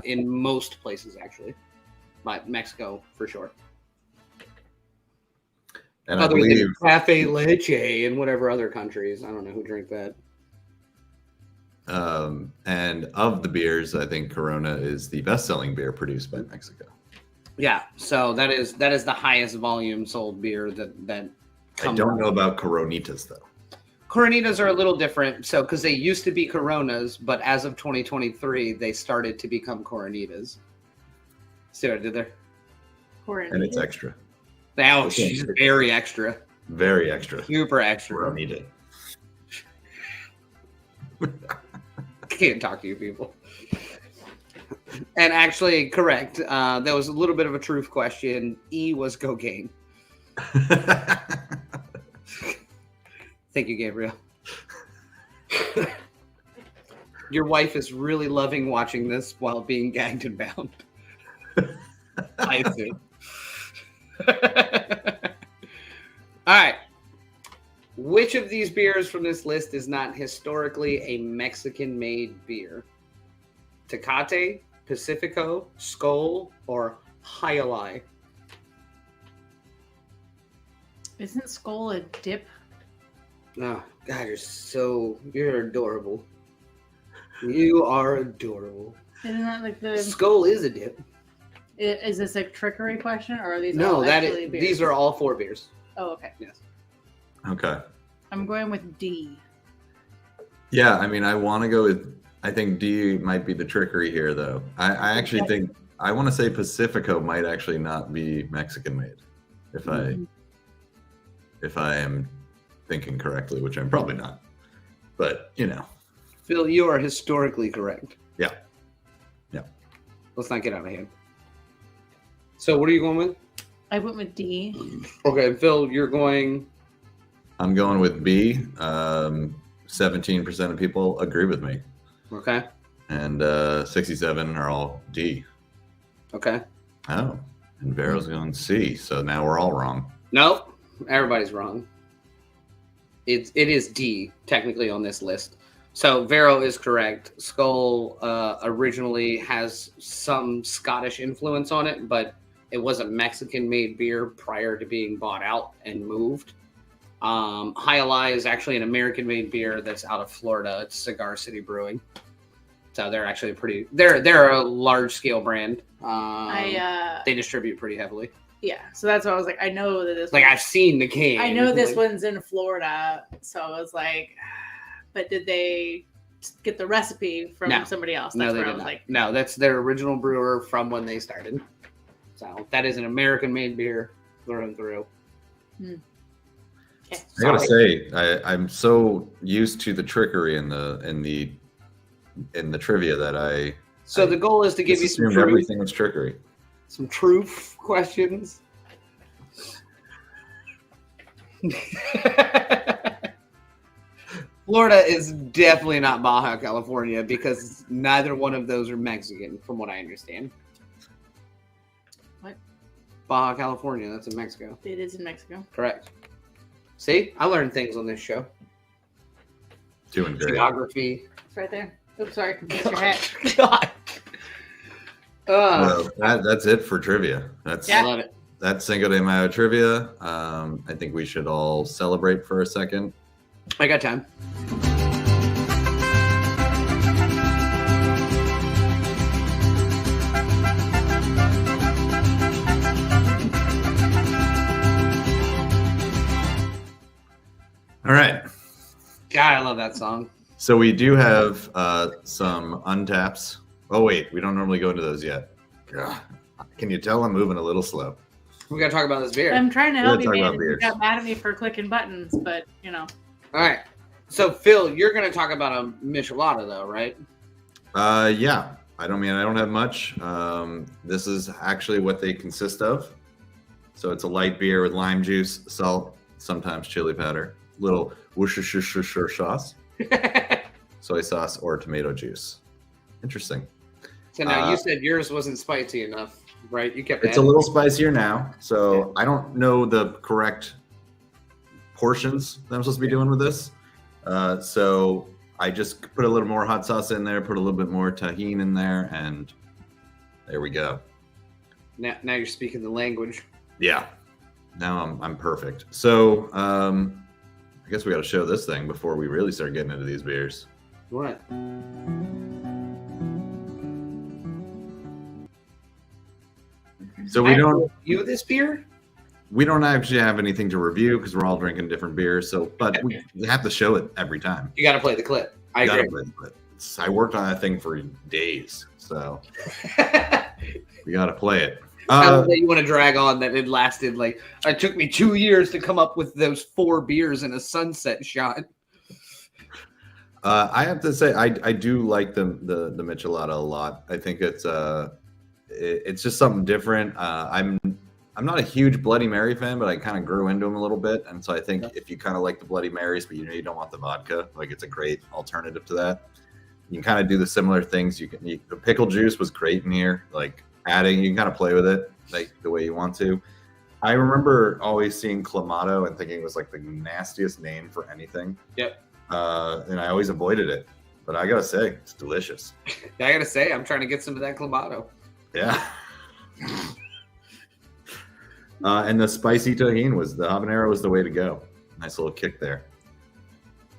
[SPEAKER 2] in most places, actually, but Mexico for sure.
[SPEAKER 3] And
[SPEAKER 2] other than Cafe Leche and whatever other countries, I don't know who drink that.
[SPEAKER 3] And of the beers, I think Corona is the best-selling beer produced by Mexico.
[SPEAKER 2] Yeah, so that is the highest volume sold beer that
[SPEAKER 3] I don't know about Coronitas though.
[SPEAKER 2] Coronitas are a little different, so because they used to be Coronas, but as of 2023, they started to become Coronitas. See what I did there?
[SPEAKER 1] Coronitas.
[SPEAKER 3] And it's extra.
[SPEAKER 2] Now she's very extra.
[SPEAKER 3] Very extra.
[SPEAKER 2] Super extra.
[SPEAKER 3] Coronita.
[SPEAKER 2] Can't talk to you people. And actually, correct. That was a little bit of a truth question. E was cocaine. Thank you, Gabriel. Your wife is really loving watching this while being gagged and bound. I assume. All right. Which of these beers from this list is not historically a Mexican-made beer? Tecate, Pacifico, Skol, or Hialeah?
[SPEAKER 1] Isn't Skol a dip?
[SPEAKER 2] Oh, God, you're adorable. You are adorable.
[SPEAKER 1] Isn't that like the
[SPEAKER 2] Skol is a dip.
[SPEAKER 1] Is this a trickery question, or are these
[SPEAKER 2] no?
[SPEAKER 1] all
[SPEAKER 2] That
[SPEAKER 1] actually
[SPEAKER 2] is.
[SPEAKER 1] beers?
[SPEAKER 2] These are all 4 beers.
[SPEAKER 1] Oh, okay.
[SPEAKER 2] Yes.
[SPEAKER 3] Okay.
[SPEAKER 1] I'm going with D.
[SPEAKER 3] Yeah, I mean, I want to go with. I think D might be the trickery here, though. I actually think I want to say Pacifico might actually not be Mexican made, if I am thinking correctly, which I'm probably not. But
[SPEAKER 2] Phil, you are historically correct.
[SPEAKER 3] Yeah.
[SPEAKER 2] Let's not get out of hand. So what are you going with?
[SPEAKER 1] I went with D.
[SPEAKER 2] Okay, Phil, you're going.
[SPEAKER 3] I'm going with B. 17% of people agree with me.
[SPEAKER 2] Okay.
[SPEAKER 3] And 67 are all D.
[SPEAKER 2] Okay.
[SPEAKER 3] Oh, and Vero's going C. So now we're all wrong.
[SPEAKER 2] Nope. Everybody's wrong. It is D, technically, on this list. So Vero is correct. Skull originally has some Scottish influence on it, but it was a Mexican-made beer prior to being bought out and moved. Hialeah is actually an American-made beer that's out of Florida. It's Cigar City Brewing. So they're actually they're a large-scale brand. They distribute pretty heavily.
[SPEAKER 1] Yeah, so that's why I was like, I know that this.
[SPEAKER 2] I've seen the can.
[SPEAKER 1] I know this one's in Florida, so I was like, but did they get the recipe from somebody else? That's
[SPEAKER 2] no, they did not. No, that's their original brewer from when they started. So that is an American-made beer through and through.
[SPEAKER 1] Okay.
[SPEAKER 3] I gotta say, I'm so used to the trickery in the trivia that
[SPEAKER 2] So the goal is to give you some truth.
[SPEAKER 3] Everything was trickery.
[SPEAKER 2] Some truth questions. Florida is definitely not Baja California because neither one of those are Mexican, from what I understand.
[SPEAKER 1] What?
[SPEAKER 2] Baja California, that's in Mexico.
[SPEAKER 1] It is in Mexico.
[SPEAKER 2] Correct. See, I learned things on this show.
[SPEAKER 3] Doing great.
[SPEAKER 2] Geography.
[SPEAKER 1] It's right there. Oops, sorry. It's your hat.
[SPEAKER 2] God.
[SPEAKER 3] Well, that's it for trivia.
[SPEAKER 2] I love it.
[SPEAKER 3] That's Cinco de Mayo trivia. I think we should all celebrate for a second.
[SPEAKER 2] I got time.
[SPEAKER 3] All right.
[SPEAKER 2] God, I love that song.
[SPEAKER 3] So we do have some Untappds. Oh, wait. We don't normally go into those yet. Ugh. Can you tell I'm moving a little slow?
[SPEAKER 2] We got to talk about this beer.
[SPEAKER 1] I'm trying to help you, man. You got mad at me for clicking buttons, but, you know.
[SPEAKER 2] All right. So, Phil, you're going to talk about a Michelada, though, right?
[SPEAKER 3] Yeah. I don't have much. This is actually what they consist of. So it's a light beer with lime juice, salt, sometimes chili powder, little Worcestershire sauce, soy sauce, or tomato juice. Interesting.
[SPEAKER 2] So now you said yours wasn't spicy enough, right? You kept
[SPEAKER 3] it's a little spicier now. So I don't know the correct portions that I'm supposed to be doing with this. So I just put a little more hot sauce in there, put a little bit more tahini in there, and there we go.
[SPEAKER 2] Now you're speaking the language.
[SPEAKER 3] Yeah. Now I'm perfect. So I guess we got to show this thing before we really start getting into these beers.
[SPEAKER 2] What?
[SPEAKER 3] So we don't
[SPEAKER 2] review this beer.
[SPEAKER 3] We don't actually have anything to review because we're all drinking different beers. So, but we have to show it every time.
[SPEAKER 2] You got to play the clip. I agree.
[SPEAKER 3] Play the clip. I worked on that thing for days, so we got to play it.
[SPEAKER 2] I don't know that you want to drag on that it lasted it took me 2 years to come up with those 4 beers in a sunset shot.
[SPEAKER 3] I have to say I do like the Michelada a lot. I think it's just something different. I'm not a huge Bloody Mary fan, but I kind of grew into them a little bit, and so I think if you kind of like the Bloody Marys, but you don't want the vodka, it's a great alternative to that. You can kind of do the similar things. The pickle juice was great in here. Adding, you can kind of play with it the way you want to. I remember always seeing Clamato and thinking it was the nastiest name for anything.
[SPEAKER 2] Yep.
[SPEAKER 3] And I always avoided it, but I gotta say it's delicious.
[SPEAKER 2] I gotta say I'm trying to get some of that Clamato.
[SPEAKER 3] Yeah. And the spicy tahini the habanero was the way to go. Nice little kick there.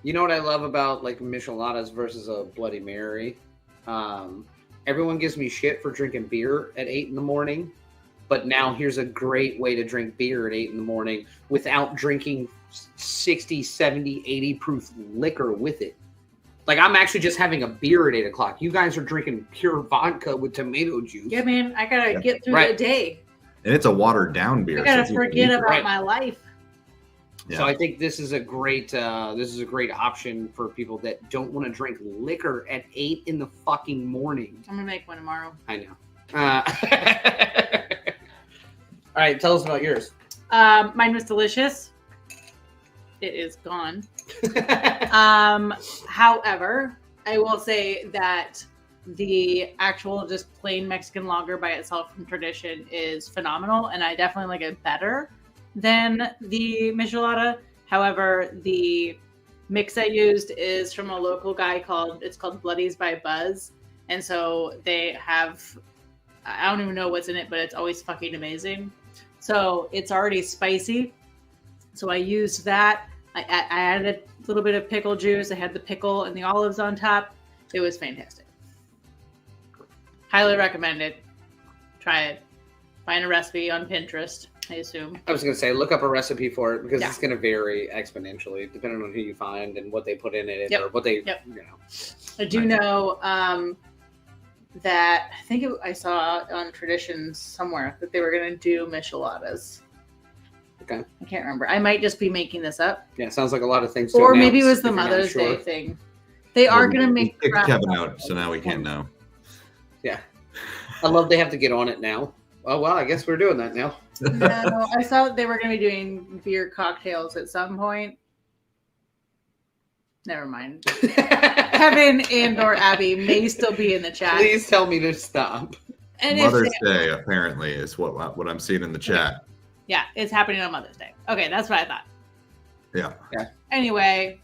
[SPEAKER 2] You know what I love about Micheladas versus a Bloody Mary? Everyone gives me shit for drinking beer at 8 a.m, but now here's a great way to drink beer at 8 a.m. without drinking 60, 70, 80 proof liquor with it. I'm actually just having a beer at 8 o'clock. You guys are drinking pure vodka with tomato juice.
[SPEAKER 1] Yeah, man, I gotta get through the day.
[SPEAKER 3] And it's a watered down beer.
[SPEAKER 1] I gotta forget about my life.
[SPEAKER 2] So I think this is a great option for people that don't want to drink liquor at 8 in the fucking morning.
[SPEAKER 1] I'm gonna make one tomorrow.
[SPEAKER 2] I know. All right, tell us about yours.
[SPEAKER 1] Mine was delicious. It is gone. However, I will say that the actual just plain Mexican lager by itself from Tradition is phenomenal, and I definitely like it better than the Michelada. However, the mix I used is from a local guy called Bloodies by Buzz, and so they have, I don't even know what's in it, but it's always fucking amazing. So it's already spicy, so I used that. I added a little bit of pickle juice. I had the pickle and the olives on top. It was fantastic. Highly recommend it. Try it. Find a recipe on Pinterest, I assume.
[SPEAKER 2] I was going to say, look up a recipe for it because it's going to vary exponentially depending on who you find and what they put in it or what they, you know.
[SPEAKER 1] I do know that I saw on Traditions somewhere that they were going to do Micheladas.
[SPEAKER 2] Okay.
[SPEAKER 1] I can't remember. I might just be making this up.
[SPEAKER 2] Yeah, sounds like a lot of things.
[SPEAKER 1] Or maybe it was the Mother's Day thing. They are going to make.
[SPEAKER 3] Kick Kevin out, so now we can't know.
[SPEAKER 2] Yeah, I love they have to get on it now. Oh well, I guess we're doing that now.
[SPEAKER 1] No, I saw they were going to be doing beer cocktails at some point. Never mind. Kevin and/or Abby may still be in the chat.
[SPEAKER 2] Please tell me to stop.
[SPEAKER 1] And
[SPEAKER 3] Mother's Day apparently is what I'm seeing in the chat.
[SPEAKER 1] Yeah, it's happening on Mother's Day. Okay, that's what I thought.
[SPEAKER 3] Yeah.
[SPEAKER 1] Anyway.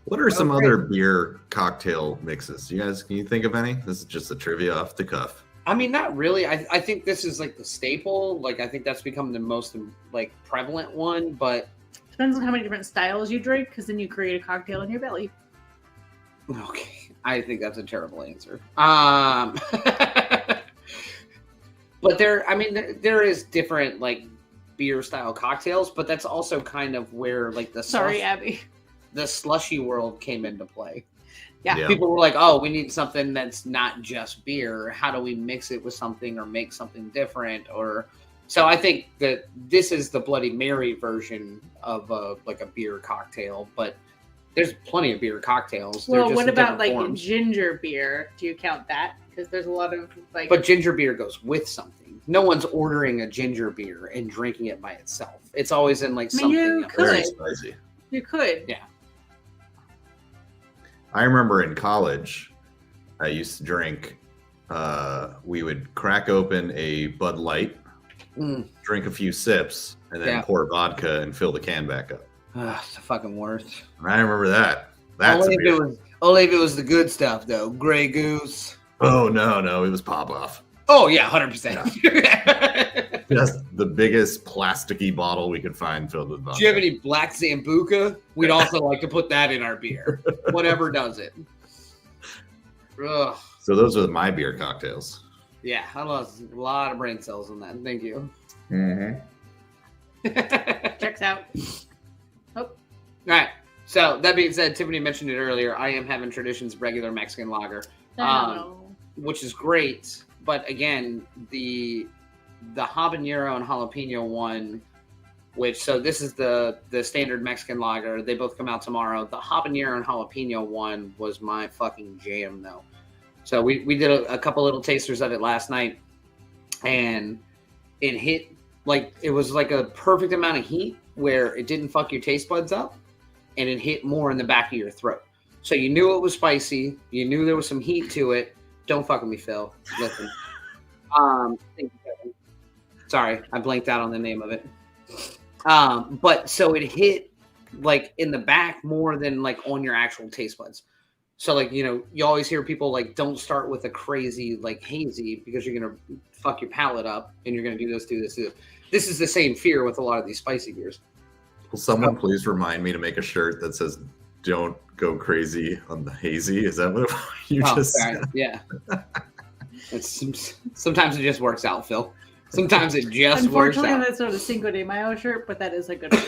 [SPEAKER 3] What are some other beer cocktail mixes? You guys, can you think of any? This is just a trivia off the cuff.
[SPEAKER 2] I mean, not really. I think this is like the staple. Like, I think that's become the most like prevalent one, but
[SPEAKER 1] depends on how many different styles you drink, because then you create a cocktail in your belly.
[SPEAKER 2] Okay, I think that's a terrible answer. But there is different like beer style cocktails, but that's also kind of where like
[SPEAKER 1] Abby.
[SPEAKER 2] The slushy world came into play.
[SPEAKER 1] Yeah.
[SPEAKER 2] People were like, oh, we need something that's not just beer. How do we mix it with something or make something different? So I think that this is the Bloody Mary version of like a beer cocktail, but there's plenty of beer cocktails.
[SPEAKER 1] Well, what about like ginger beer? Do you count that? Because there's a lot of like.
[SPEAKER 2] But ginger beer goes with something. No one's ordering a ginger beer and drinking it by itself. It's always in like something.
[SPEAKER 1] You could.
[SPEAKER 3] Very spicy.
[SPEAKER 1] You could.
[SPEAKER 2] Yeah.
[SPEAKER 3] I remember in college, I used to drink. We would crack open a Bud Light, drink a few sips, and then pour vodka and fill the can back up.
[SPEAKER 2] It's the fucking worst.
[SPEAKER 3] I remember that. That's
[SPEAKER 2] only if it was the good stuff, though. Grey Goose.
[SPEAKER 3] Oh no, it was pop off.
[SPEAKER 2] Oh yeah, 100%.
[SPEAKER 3] Just the biggest plasticky bottle we could find filled with vodka.
[SPEAKER 2] Do you have any Black Sambuca? We'd also like to put that in our beer. Whatever does it. Ugh.
[SPEAKER 3] So those are my beer cocktails.
[SPEAKER 2] Yeah, I lost a lot of brain cells on that. Thank you.
[SPEAKER 3] Mm-hmm.
[SPEAKER 1] Checks out. Oh.
[SPEAKER 2] All right. So that being said, Tiffany mentioned it earlier. I am having Tradition's regular Mexican lager, which is great. But again, the habanero and jalapeno one, so this is the standard Mexican lager. They both come out tomorrow. The habanero and jalapeno one was my fucking jam, though. So we did a couple little tasters of it last night, and it hit like it was like a perfect amount of heat where it didn't fuck your taste buds up, and it hit more in the back of your throat. So you knew it was spicy. You knew there was some heat to it. Don't fuck with me, Phil. Listen. Thank you, Kevin. Sorry, I blanked out on the name of it. But so it hit like in the back more than like on your actual taste buds. So like, you always hear people like, don't start with a crazy like hazy because you're going to fuck your palate up and you're going to do this. This is the same fear with a lot of these spicy beers.
[SPEAKER 3] Will someone please remind me to make a shirt that says, don't go crazy on the hazy? Is that what you just said?
[SPEAKER 2] Yeah. Sometimes it just works out, Phil. Sometimes it just works out.
[SPEAKER 1] Unfortunately, that's sort of Cinco de Mayo shirt, but that is a good one.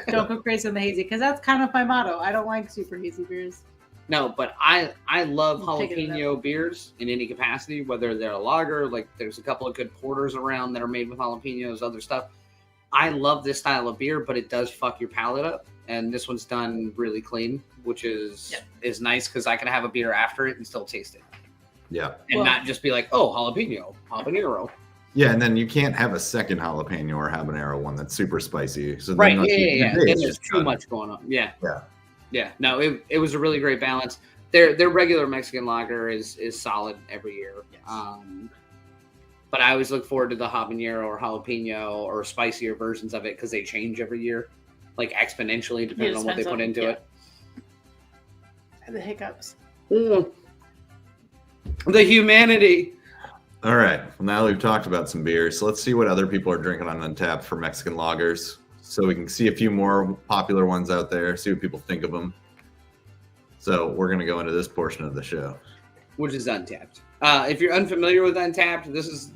[SPEAKER 1] Don't go crazy on the hazy, because that's kind of my motto. I don't like super hazy beers.
[SPEAKER 2] No, but I love jalapeno beers in any capacity, whether they're a lager, like there's a couple of good porters around that are made with jalapenos, other stuff. I love this style of beer, but it does fuck your palate up. And this one's done really clean, which is nice because I can have a beer after it and still taste it.
[SPEAKER 3] Yeah.
[SPEAKER 2] And not just be like, oh, habanero.
[SPEAKER 3] Yeah, and then you can't have a second jalapeno or habanero one that's super spicy. So
[SPEAKER 2] right,
[SPEAKER 3] then
[SPEAKER 2] yeah. Then there's too much going on. Yeah. No, it was a really great balance. Their regular Mexican lager is solid every year. Yes. But I always look forward to the habanero or jalapeno or spicier versions of it because they change every year, like exponentially depending on what they put into it.
[SPEAKER 1] The hiccups.
[SPEAKER 2] The humanity.
[SPEAKER 3] All right. Well, now we've talked about some beers, so let's see what other people are drinking on Untappd for Mexican lagers, so we can see a few more popular ones out there, see what people think of them. So we're going to go into this portion of the show,
[SPEAKER 2] which is Untappd. If you're unfamiliar with Untappd, this is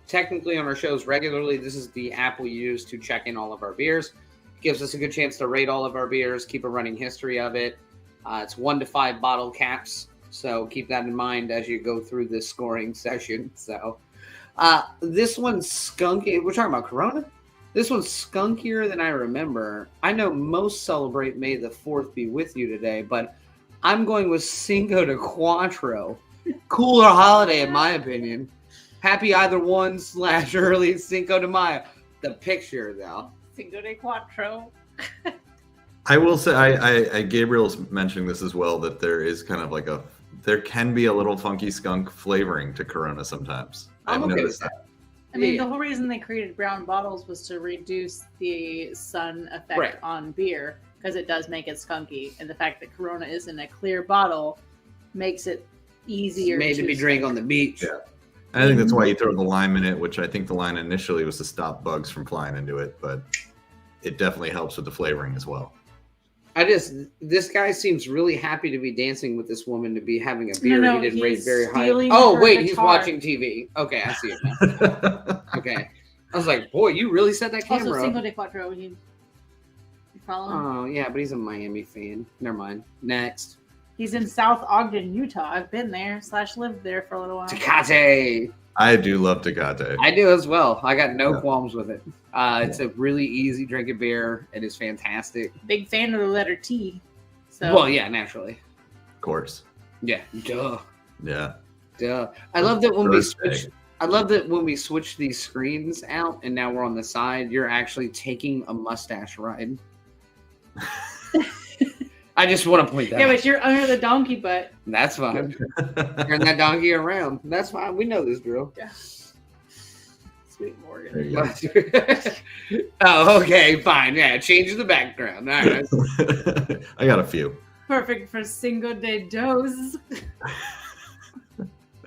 [SPEAKER 2] technically on our shows regularly. This is the app we use to check in all of our beers. It gives us a good chance to rate all of our beers, keep a running history of it. It's 1 to 5 bottle caps, so keep that in mind as you go through this scoring session. So this one's skunky. We're talking about Corona. This one's skunkier than I remember. I know most celebrate May the 4th be with you today, but I'm going with Cinco de Cuatro. Cooler holiday, in my opinion. Happy either one / early Cinco de Mayo. The picture, though.
[SPEAKER 1] Cinco de Cuatro.
[SPEAKER 3] I will say, I Gabriel's mentioning this as well, that there is kind of like there can be a little funky skunk flavoring to Corona sometimes. I've noticed that.
[SPEAKER 1] I mean, the whole reason they created brown bottles was to reduce the sun effect on beer, because it does make it skunky. And the fact that Corona is in a clear bottle makes it easier.
[SPEAKER 2] It's made to be drank on the beach.
[SPEAKER 3] Yeah. I think that's why you throw the lime in it, which I think the line initially was to stop bugs from flying into it, but it definitely helps with the flavoring as well.
[SPEAKER 2] This guy seems really happy to be dancing with this woman to be having a beer. He didn't rate very high. Oh, wait, he's watching TV. Okay, I see it now. Okay. I was like, boy, you really set that camera
[SPEAKER 1] also,
[SPEAKER 2] up.
[SPEAKER 1] Cinco de Cuatro, you following?
[SPEAKER 2] Oh, yeah, but he's a Miami fan. Never mind. Next.
[SPEAKER 1] He's in South Ogden, Utah. I've been there / lived there for a little while.
[SPEAKER 2] Tecate.
[SPEAKER 3] I do love Tecate.
[SPEAKER 2] I do as well. I got no qualms with it. It's a really easy drinking beer. It is fantastic.
[SPEAKER 1] Big fan of the letter T. So.
[SPEAKER 2] Well, yeah, naturally.
[SPEAKER 3] Of course.
[SPEAKER 2] Yeah. Duh.
[SPEAKER 3] Yeah.
[SPEAKER 2] Duh. I love that when we switch. I love that when we switch these screens out and now we're on the side, you're actually taking a mustache ride. I just want to point that out.
[SPEAKER 1] Yeah, but you're under the donkey butt.
[SPEAKER 2] That's fine. Turn that donkey around. That's fine. We know this drill.
[SPEAKER 1] Yeah. Sweet Morgan.
[SPEAKER 2] Oh, okay, fine. Yeah, change the background. All right.
[SPEAKER 3] I got a few.
[SPEAKER 1] Perfect for Cinco de Dos.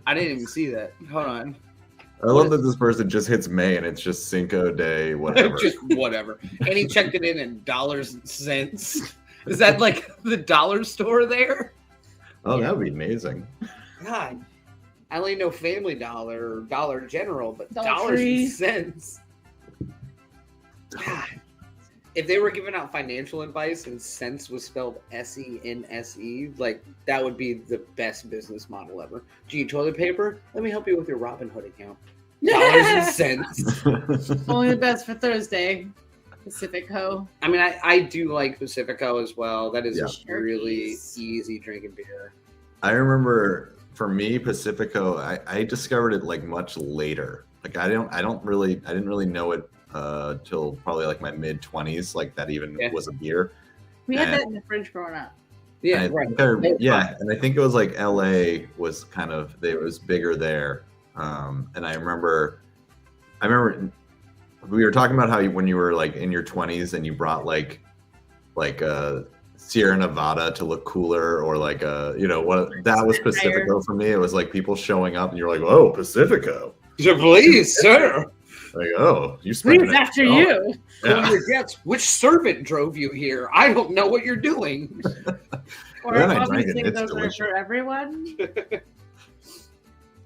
[SPEAKER 2] I didn't even see that. Hold on.
[SPEAKER 3] I love that this person just hits May and it's just Cinco de whatever.
[SPEAKER 2] Just whatever. And he checked it in dollars and cents. Is that like the dollar store there?
[SPEAKER 3] Oh, that would be amazing.
[SPEAKER 2] God. I only know Family Dollar or Dollar General, but
[SPEAKER 1] Dollar
[SPEAKER 2] dollars
[SPEAKER 1] Tree.
[SPEAKER 2] and cents. God. If they were giving out financial advice and cents was spelled S-E-N-S-E, like that would be the best business model ever. Do you need toilet paper? Let me help you with your Robinhood account. Dollars and cents.
[SPEAKER 1] Only the best for Thursday. Pacifico.
[SPEAKER 2] I mean, I do like Pacifico as well. That is a really
[SPEAKER 1] Sharkies.
[SPEAKER 2] easy drinking beer.
[SPEAKER 3] I remember for me, Pacifico, I discovered it like much later. Like I didn't really know it till probably like my mid 20s. Like that even was a beer.
[SPEAKER 1] We had that in the fridge growing up.
[SPEAKER 2] Yeah,
[SPEAKER 3] and I think it was like LA was kind of it was bigger there. And I remember we were talking about how when you were like in your 20s and you brought like Sierra Nevada to look cooler, or like what that was Pacifico for me. It was like people showing up and you're like, oh, Pacifico.
[SPEAKER 2] Please, sir.
[SPEAKER 3] Like, oh, you spent
[SPEAKER 1] Please, after you.
[SPEAKER 3] Yeah.
[SPEAKER 2] Which servant drove you here? I don't know what you're doing.
[SPEAKER 1] Or
[SPEAKER 3] Then I drank it,
[SPEAKER 1] obviously
[SPEAKER 3] it's
[SPEAKER 1] those
[SPEAKER 3] delicious.
[SPEAKER 1] are for everyone.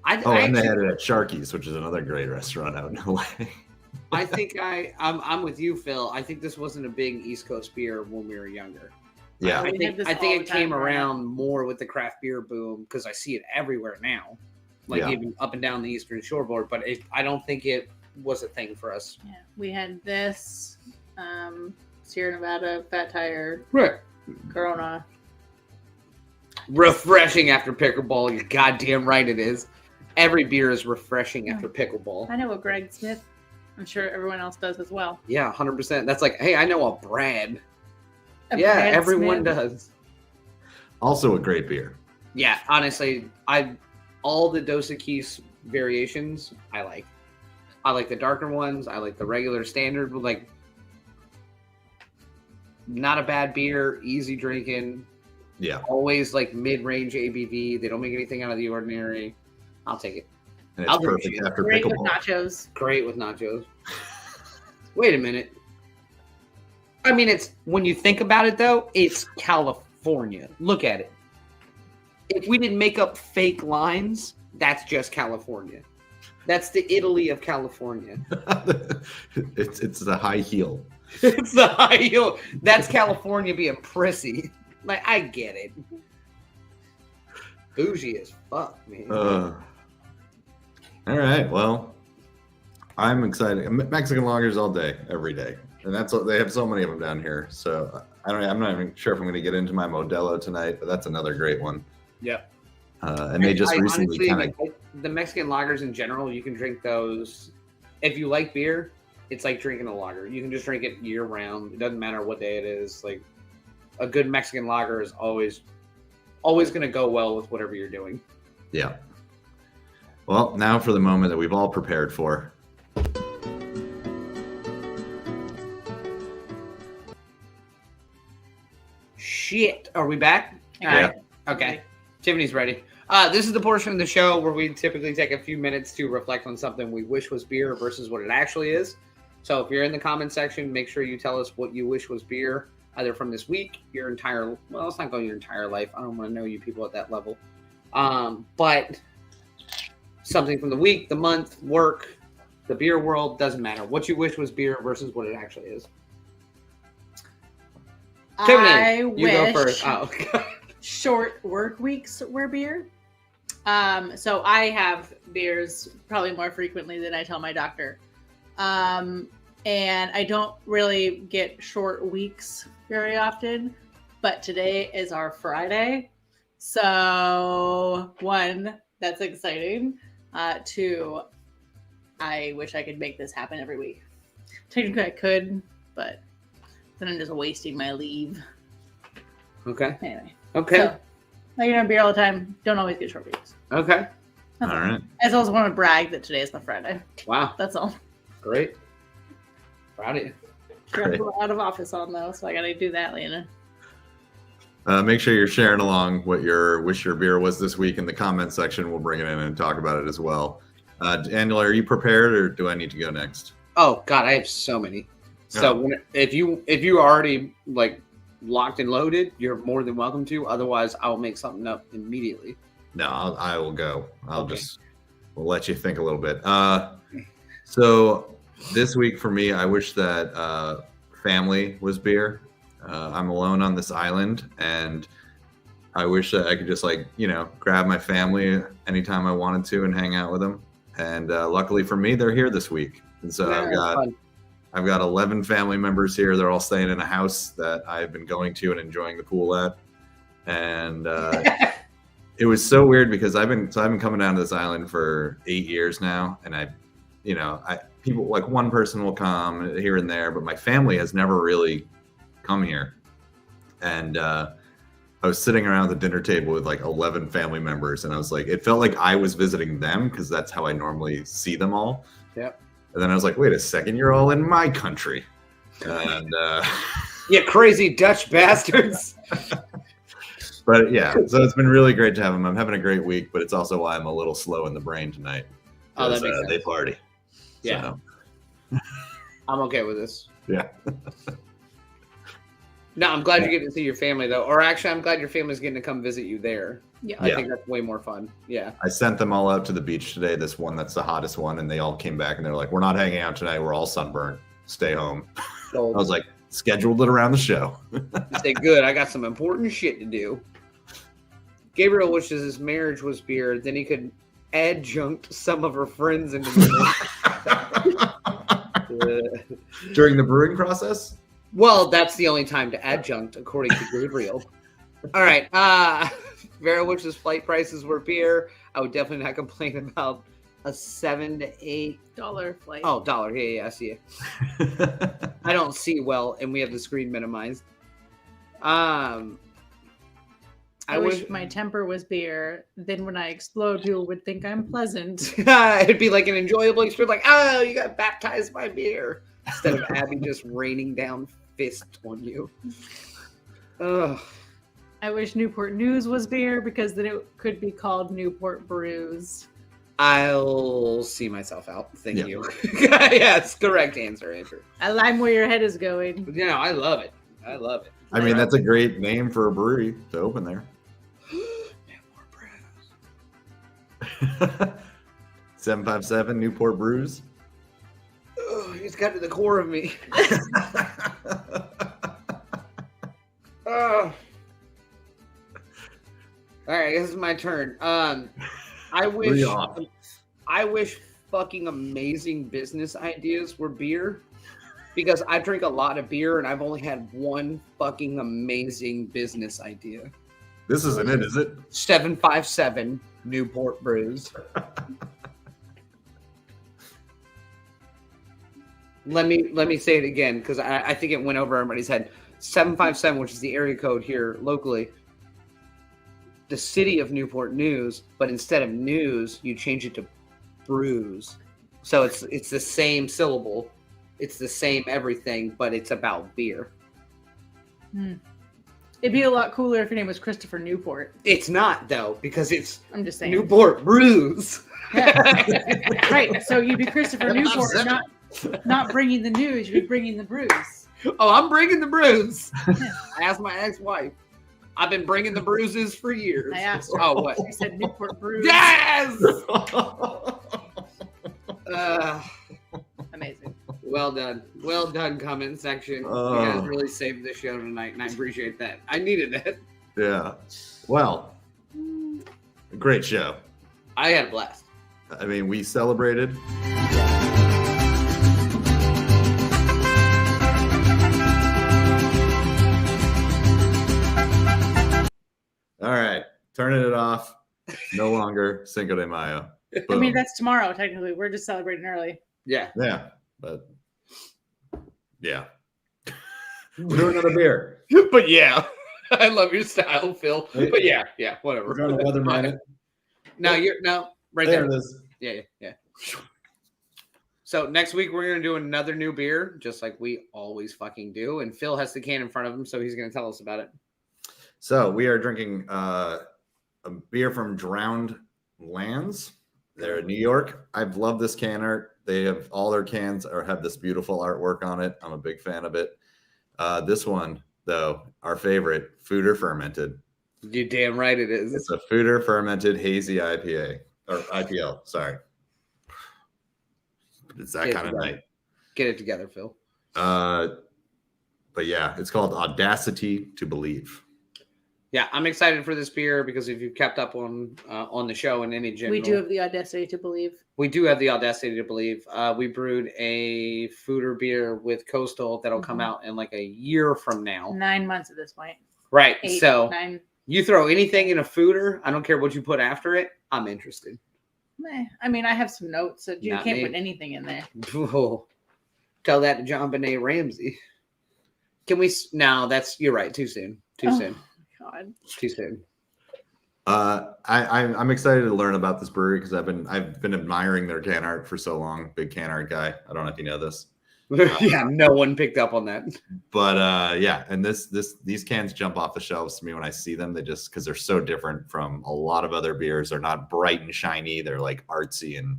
[SPEAKER 3] And they had it at Sharky's, which is another great restaurant out in LA.
[SPEAKER 2] I think I'm with you, Phil. I think this wasn't a big East Coast beer when we were younger.
[SPEAKER 3] Yeah.
[SPEAKER 2] I think it came around more with the craft beer boom because I see it everywhere now, like even up and down the Eastern Shoreboard. But I don't think it was a thing for us.
[SPEAKER 1] Yeah, we had this Sierra Nevada Fat Tire
[SPEAKER 2] Right.
[SPEAKER 1] Corona.
[SPEAKER 2] Refreshing after pickleball. You're goddamn right it is. Every beer is refreshing after pickleball.
[SPEAKER 1] I know a Greg Smith. I'm sure everyone else does as well.
[SPEAKER 2] Yeah, 100%. That's like, hey, I know a Brad.
[SPEAKER 1] A
[SPEAKER 2] Yeah,
[SPEAKER 1] Brad
[SPEAKER 2] everyone
[SPEAKER 1] Smith.
[SPEAKER 2] does.
[SPEAKER 3] Also a great beer.
[SPEAKER 2] Yeah, honestly, all the Dos Equis variations I like. I like the darker ones. I like the regular standard. Like, not a bad beer, easy drinking.
[SPEAKER 3] Yeah.
[SPEAKER 2] Always like mid-range ABV. They don't make anything out of the ordinary. I'll take it.
[SPEAKER 3] And
[SPEAKER 2] I'll
[SPEAKER 3] it's
[SPEAKER 2] drink
[SPEAKER 3] perfect
[SPEAKER 2] it.
[SPEAKER 3] after
[SPEAKER 1] Great with
[SPEAKER 3] pickleball.
[SPEAKER 1] nachos.
[SPEAKER 2] Great with nachos. Wait a minute. I mean, it's when you think about it, though, it's California. Look at it. If we didn't make up fake lines, that's just California. That's the Italy of California.
[SPEAKER 3] it's the high heel.
[SPEAKER 2] It's the high heel. That's California being prissy. Like, I get it. Bougie as fuck, man.
[SPEAKER 3] All right. Well, I'm excited. Mexican lagers all day, every day, and that's what they have. So many of them down here. So I'm not even sure if I'm going to get into my Modelo tonight, but that's another great one.
[SPEAKER 2] Yep.
[SPEAKER 3] And they just recently kind of
[SPEAKER 2] the Mexican lagers in general. You can drink those if you like beer. It's like drinking a lager. You can just drink it year round. It doesn't matter what day it is. Like a good Mexican lager is always going to go well with whatever you're doing.
[SPEAKER 3] Yeah. Well, now for the moment that we've all prepared for.
[SPEAKER 2] Shit. Are we back? All
[SPEAKER 3] Yeah.
[SPEAKER 2] right. Okay. Tiffany's ready. This is the portion of the show where we typically take a few minutes to reflect on something we wish was beer versus what it actually is. So if you're in the comment section, make sure you tell us what you wish was beer, either from this week, your entire, well, it's not going your entire life. I don't want to know you people at that level. But something from the week, the month, work, the beer world, doesn't matter. What you wish was beer versus what it actually is. Tiffany,
[SPEAKER 1] I
[SPEAKER 2] you go
[SPEAKER 1] wish
[SPEAKER 2] first. Oh, God.
[SPEAKER 1] short work weeks were beer. So I have beers probably more frequently than I tell my doctor. And I don't really get short weeks very often, but today is our Friday. So one, that's exciting. Two, I wish I could make this happen every week. Technically I could, but then I'm just wasting my leave.
[SPEAKER 2] Okay.
[SPEAKER 1] Anyway.
[SPEAKER 2] Okay.
[SPEAKER 1] So, I get on beer all the time. Don't always get short weeks.
[SPEAKER 2] Okay.
[SPEAKER 3] All right.
[SPEAKER 1] I just also want to brag that today is my Friday.
[SPEAKER 2] Wow.
[SPEAKER 1] That's all.
[SPEAKER 2] Great. Proud of you.
[SPEAKER 3] Great.
[SPEAKER 1] I'm out of office on though, so I got to do that, Lena.
[SPEAKER 3] Make sure you're sharing along what your wish your beer was this week in the comment section. We'll bring it in and talk about it as well. Daniel, are you prepared, or do I need to go next?
[SPEAKER 2] Oh God, I have so many. So if you already like locked and loaded, you're more than welcome to. Otherwise, I'll make something up immediately.
[SPEAKER 3] No, I will go.
[SPEAKER 2] Okay.
[SPEAKER 3] We'll let you think a little bit. So this week for me, I wish that family was beer. I'm alone on this island, and I wish that I could just grab my family anytime I wanted to and hang out with them. And luckily for me, they're here this week. And so I've got 11 family members here. They're all staying in a house that I've been going to and enjoying the pool at. And it was so weird because I've been coming down to this island for 8 years now, and people like one person will come here and there, but my family has never really come here. And I was sitting around the dinner table with like 11 family members, and I was like, it felt like I was visiting them because that's how I normally see them all.
[SPEAKER 2] Yep.
[SPEAKER 3] And then I was like, wait a second, you're all in my country. And
[SPEAKER 2] you crazy Dutch bastards.
[SPEAKER 3] but yeah, so it's been really great to have them. I'm having a great week, but it's also why I'm a little slow in the brain tonight.
[SPEAKER 2] Oh, that makes sense.
[SPEAKER 3] They party.
[SPEAKER 2] Yeah.
[SPEAKER 3] So.
[SPEAKER 2] I'm okay with this.
[SPEAKER 3] Yeah.
[SPEAKER 2] No, I'm glad you're getting to see your family though. Or actually, I'm glad your family's getting to come visit you there.
[SPEAKER 1] Yeah.
[SPEAKER 2] I think that's way more fun. Yeah.
[SPEAKER 3] I sent them all out to the beach today. This one that's the hottest one, and they all came back and they're like, "We're not hanging out tonight. We're all sunburned. Stay home."
[SPEAKER 2] So
[SPEAKER 3] I was like, scheduled it around the show.
[SPEAKER 2] say, good. I got some important shit to do. Gabriel wishes his marriage was beer. Then he could adjunct some of her friends into the
[SPEAKER 3] During the brewing process?
[SPEAKER 2] Well, that's the only time to adjunct, according to Gabriel. All right. Vera wishes flight prices were beer. I would definitely not complain about a $7 to $8
[SPEAKER 1] flight.
[SPEAKER 2] Oh, dollar. Yeah, I see it. I don't see well, and we have the screen minimized.
[SPEAKER 1] I wish my temper was beer. Then when I explode, people would think I'm pleasant.
[SPEAKER 2] It'd be like an enjoyable experience. Like, oh, you got baptized by beer. Instead of Abby just raining down fists on you. Ugh.
[SPEAKER 1] I wish Newport News was beer because then it could be called Newport Brews.
[SPEAKER 2] I'll see myself out. Thank you. Yes, correct answer, Andrew.
[SPEAKER 1] I like where your head is going.
[SPEAKER 2] Yeah, I love it. I love it.
[SPEAKER 3] I mean, that's a great name for a brewery to open there.
[SPEAKER 2] Newport
[SPEAKER 3] Brews. 757 Newport Brews.
[SPEAKER 2] Oh, he's got to the core of me. Oh. All right, this is my turn. I wish fucking amazing business ideas were beer, because I drink a lot of beer and I've only had one fucking amazing business idea.
[SPEAKER 3] This isn't it, is it?
[SPEAKER 2] 757 Newport Brews. Let me say it again, because I think it went over everybody's head. 757, which is the area code here locally. The city of Newport News, but instead of news, you change it to brews. So it's the same syllable, it's the same everything, but it's about beer.
[SPEAKER 1] It'd be a lot cooler if your name was Christopher Newport.
[SPEAKER 2] It's not though, because it's
[SPEAKER 1] I'm just saying
[SPEAKER 2] Newport Brews.
[SPEAKER 1] Yeah. Right. So you'd be Christopher Newport, not bringing the news. You'd be bringing the brews.
[SPEAKER 2] Oh, I'm bringing the brews. I asked my ex-wife. I've been bringing the bruises for years.
[SPEAKER 1] I asked her.
[SPEAKER 2] Oh, what?
[SPEAKER 1] She said Newport Brews.
[SPEAKER 2] Yes!
[SPEAKER 1] Amazing.
[SPEAKER 2] Well done. Well done, comment section. You guys really saved the show tonight, and I appreciate that. I needed that.
[SPEAKER 3] Yeah. Well, great show.
[SPEAKER 2] I had a blast.
[SPEAKER 3] I mean, we celebrated. All right, turning it off. No longer Cinco de Mayo. Boom.
[SPEAKER 1] I mean, that's tomorrow, technically. We're just celebrating early.
[SPEAKER 2] Yeah.
[SPEAKER 3] Yeah, but yeah. We're doing another beer.
[SPEAKER 2] But yeah. I love your style, Phil. But yeah, whatever.
[SPEAKER 3] We're going to weatherman it.
[SPEAKER 2] Right
[SPEAKER 3] there. It is.
[SPEAKER 2] Yeah. So next week we're gonna do another new beer, just like we always fucking do. And Phil has the can in front of him, so he's gonna tell us about it.
[SPEAKER 3] So we are drinking a beer from Drowned Lands. They're in New York. I've loved this can art. They have all their cans have this beautiful artwork on it. I'm a big fan of it. This one, though, our favorite, Foeder Fermented.
[SPEAKER 2] You're damn right it is.
[SPEAKER 3] It's a Foeder Fermented Hazy IPA or IPL. Sorry, it's that kind of night.
[SPEAKER 2] Get it together, Phil.
[SPEAKER 3] But yeah, it's called Audacity to Believe.
[SPEAKER 2] Yeah, I'm excited for this beer because if you've kept up on the show and any general,
[SPEAKER 1] we do have the audacity to believe.
[SPEAKER 2] We do have the audacity to believe. We brewed a Foeder beer with Coastal that'll come out in like a year from now.
[SPEAKER 1] 9 months at this point.
[SPEAKER 2] Right.
[SPEAKER 1] 8,
[SPEAKER 2] so
[SPEAKER 1] 9.
[SPEAKER 2] You throw anything in a Foeder, I don't care what you put after it. I'm interested.
[SPEAKER 1] I mean, I have some notes, so you can't put anything in there.
[SPEAKER 2] Oh, tell that to John Benet Ramsey. Can we? No, you're right. Too soon. Too soon.
[SPEAKER 1] God.
[SPEAKER 2] Too soon.
[SPEAKER 3] I'm excited to learn about this brewery because I've been admiring their can art for so long. Big can art guy. I don't know if you know this.
[SPEAKER 2] Yeah, no one picked up on that.
[SPEAKER 3] But yeah, and these cans jump off the shelves to me when I see them. They just because they're so different from a lot of other beers. They're not bright and shiny. They're like artsy and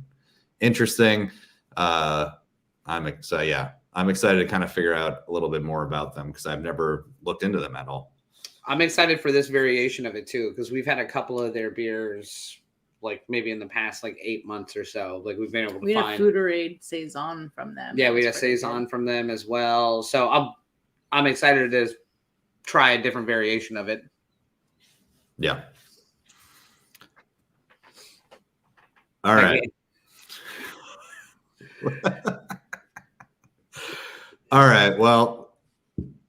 [SPEAKER 3] interesting. I'm excited to kind of figure out a little bit more about them because I've never looked into them at all.
[SPEAKER 2] I'm excited for this variation of it too, because we've had a couple of their beers, like maybe in the past 8 months or so. Like we've been able to find.
[SPEAKER 1] We had a Fooderade Saison from them.
[SPEAKER 2] Yeah, we had a Saison from them as well. So I'm excited to try a different variation of it.
[SPEAKER 3] Yeah. All right. All right. Well,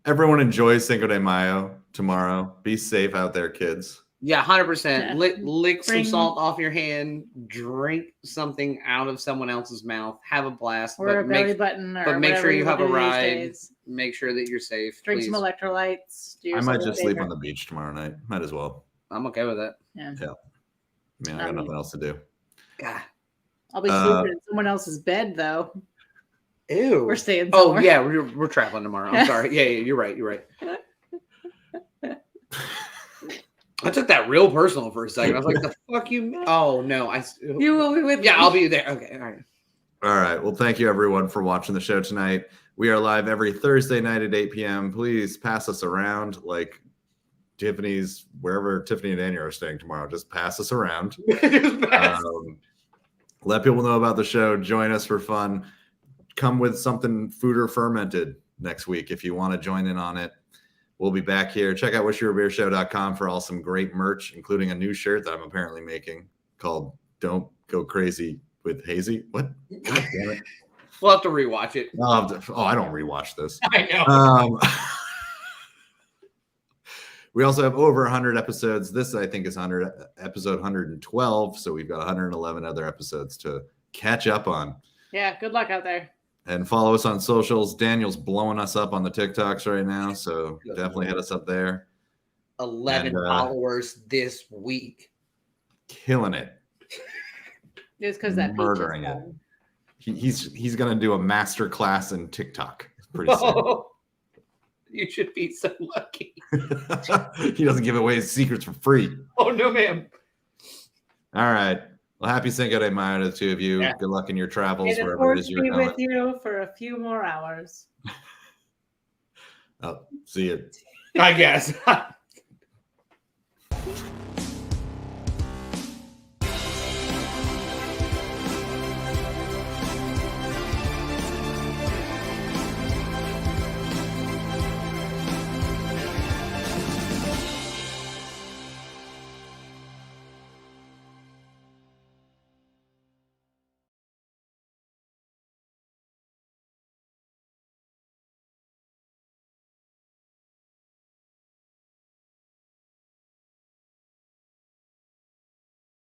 [SPEAKER 3] everyone enjoy Cinco de Mayo tomorrow. Be safe out there, kids.
[SPEAKER 2] Yeah, 100%.
[SPEAKER 1] Yeah.
[SPEAKER 2] Lick some
[SPEAKER 1] Bring-
[SPEAKER 2] salt off your hand. Drink something out of someone else's mouth. Have a blast.
[SPEAKER 1] Or a belly button, or
[SPEAKER 2] but make sure
[SPEAKER 1] whatever
[SPEAKER 2] you have a
[SPEAKER 1] do these
[SPEAKER 2] ride.
[SPEAKER 1] days.
[SPEAKER 2] Make sure that you're safe.
[SPEAKER 1] Drink
[SPEAKER 2] please.
[SPEAKER 1] some electrolytes. Do
[SPEAKER 3] I might
[SPEAKER 1] yourself a
[SPEAKER 3] just sleep
[SPEAKER 1] favor.
[SPEAKER 3] on the beach tomorrow night. Might as well.
[SPEAKER 2] I'm okay with that.
[SPEAKER 1] Yeah.
[SPEAKER 3] I mean, I got nothing else to do.
[SPEAKER 2] God.
[SPEAKER 1] I'll be sleeping in someone else's bed though.
[SPEAKER 2] Ew.
[SPEAKER 1] We're staying
[SPEAKER 2] Oh
[SPEAKER 1] somewhere.
[SPEAKER 2] yeah, we're traveling tomorrow. I'm sorry. Yeah, you're right. You're right. I took that real personal for a second. I was like, "The fuck you?" Oh no,
[SPEAKER 1] You will be with me.
[SPEAKER 2] Yeah, I'll be there. Okay, all right.
[SPEAKER 3] All right. Well, thank you everyone for watching the show tonight. We are live every Thursday night at 8 p.m. Please pass us around like Tiffany's, wherever Tiffany and Daniel are staying tomorrow. Just pass us around. Let people know about the show. Join us for fun. Come with something food or fermented next week if you want to join in on it. We'll be back here. Check out wishyourbeershow.com for all some great merch, including a new shirt that I'm apparently making called Don't Go Crazy with Hazy. What? God damn it.
[SPEAKER 2] We'll have to rewatch it.
[SPEAKER 3] I don't rewatch this.
[SPEAKER 2] I know.
[SPEAKER 3] We also have over 100 episodes. This, I think, is episode 112. So we've got 111 other episodes to catch up on.
[SPEAKER 1] Yeah, good luck out there.
[SPEAKER 3] And follow us on socials. Daniel's blowing us up on the TikToks right now. So definitely hit us up there.
[SPEAKER 2] 11 followers this week.
[SPEAKER 3] Killing it.
[SPEAKER 1] It's because that
[SPEAKER 3] murdering it. He's going to do a master class in TikTok pretty soon.
[SPEAKER 2] You should be so lucky.
[SPEAKER 3] He doesn't give away his secrets for free.
[SPEAKER 2] Oh, no, ma'am.
[SPEAKER 3] All right. Well, happy Cinco de Mayo to the two of you. Yeah. Good luck in your travels, wherever it is you're going.
[SPEAKER 1] Be with you for a few more hours.
[SPEAKER 3] Oh, see you.
[SPEAKER 2] I guess.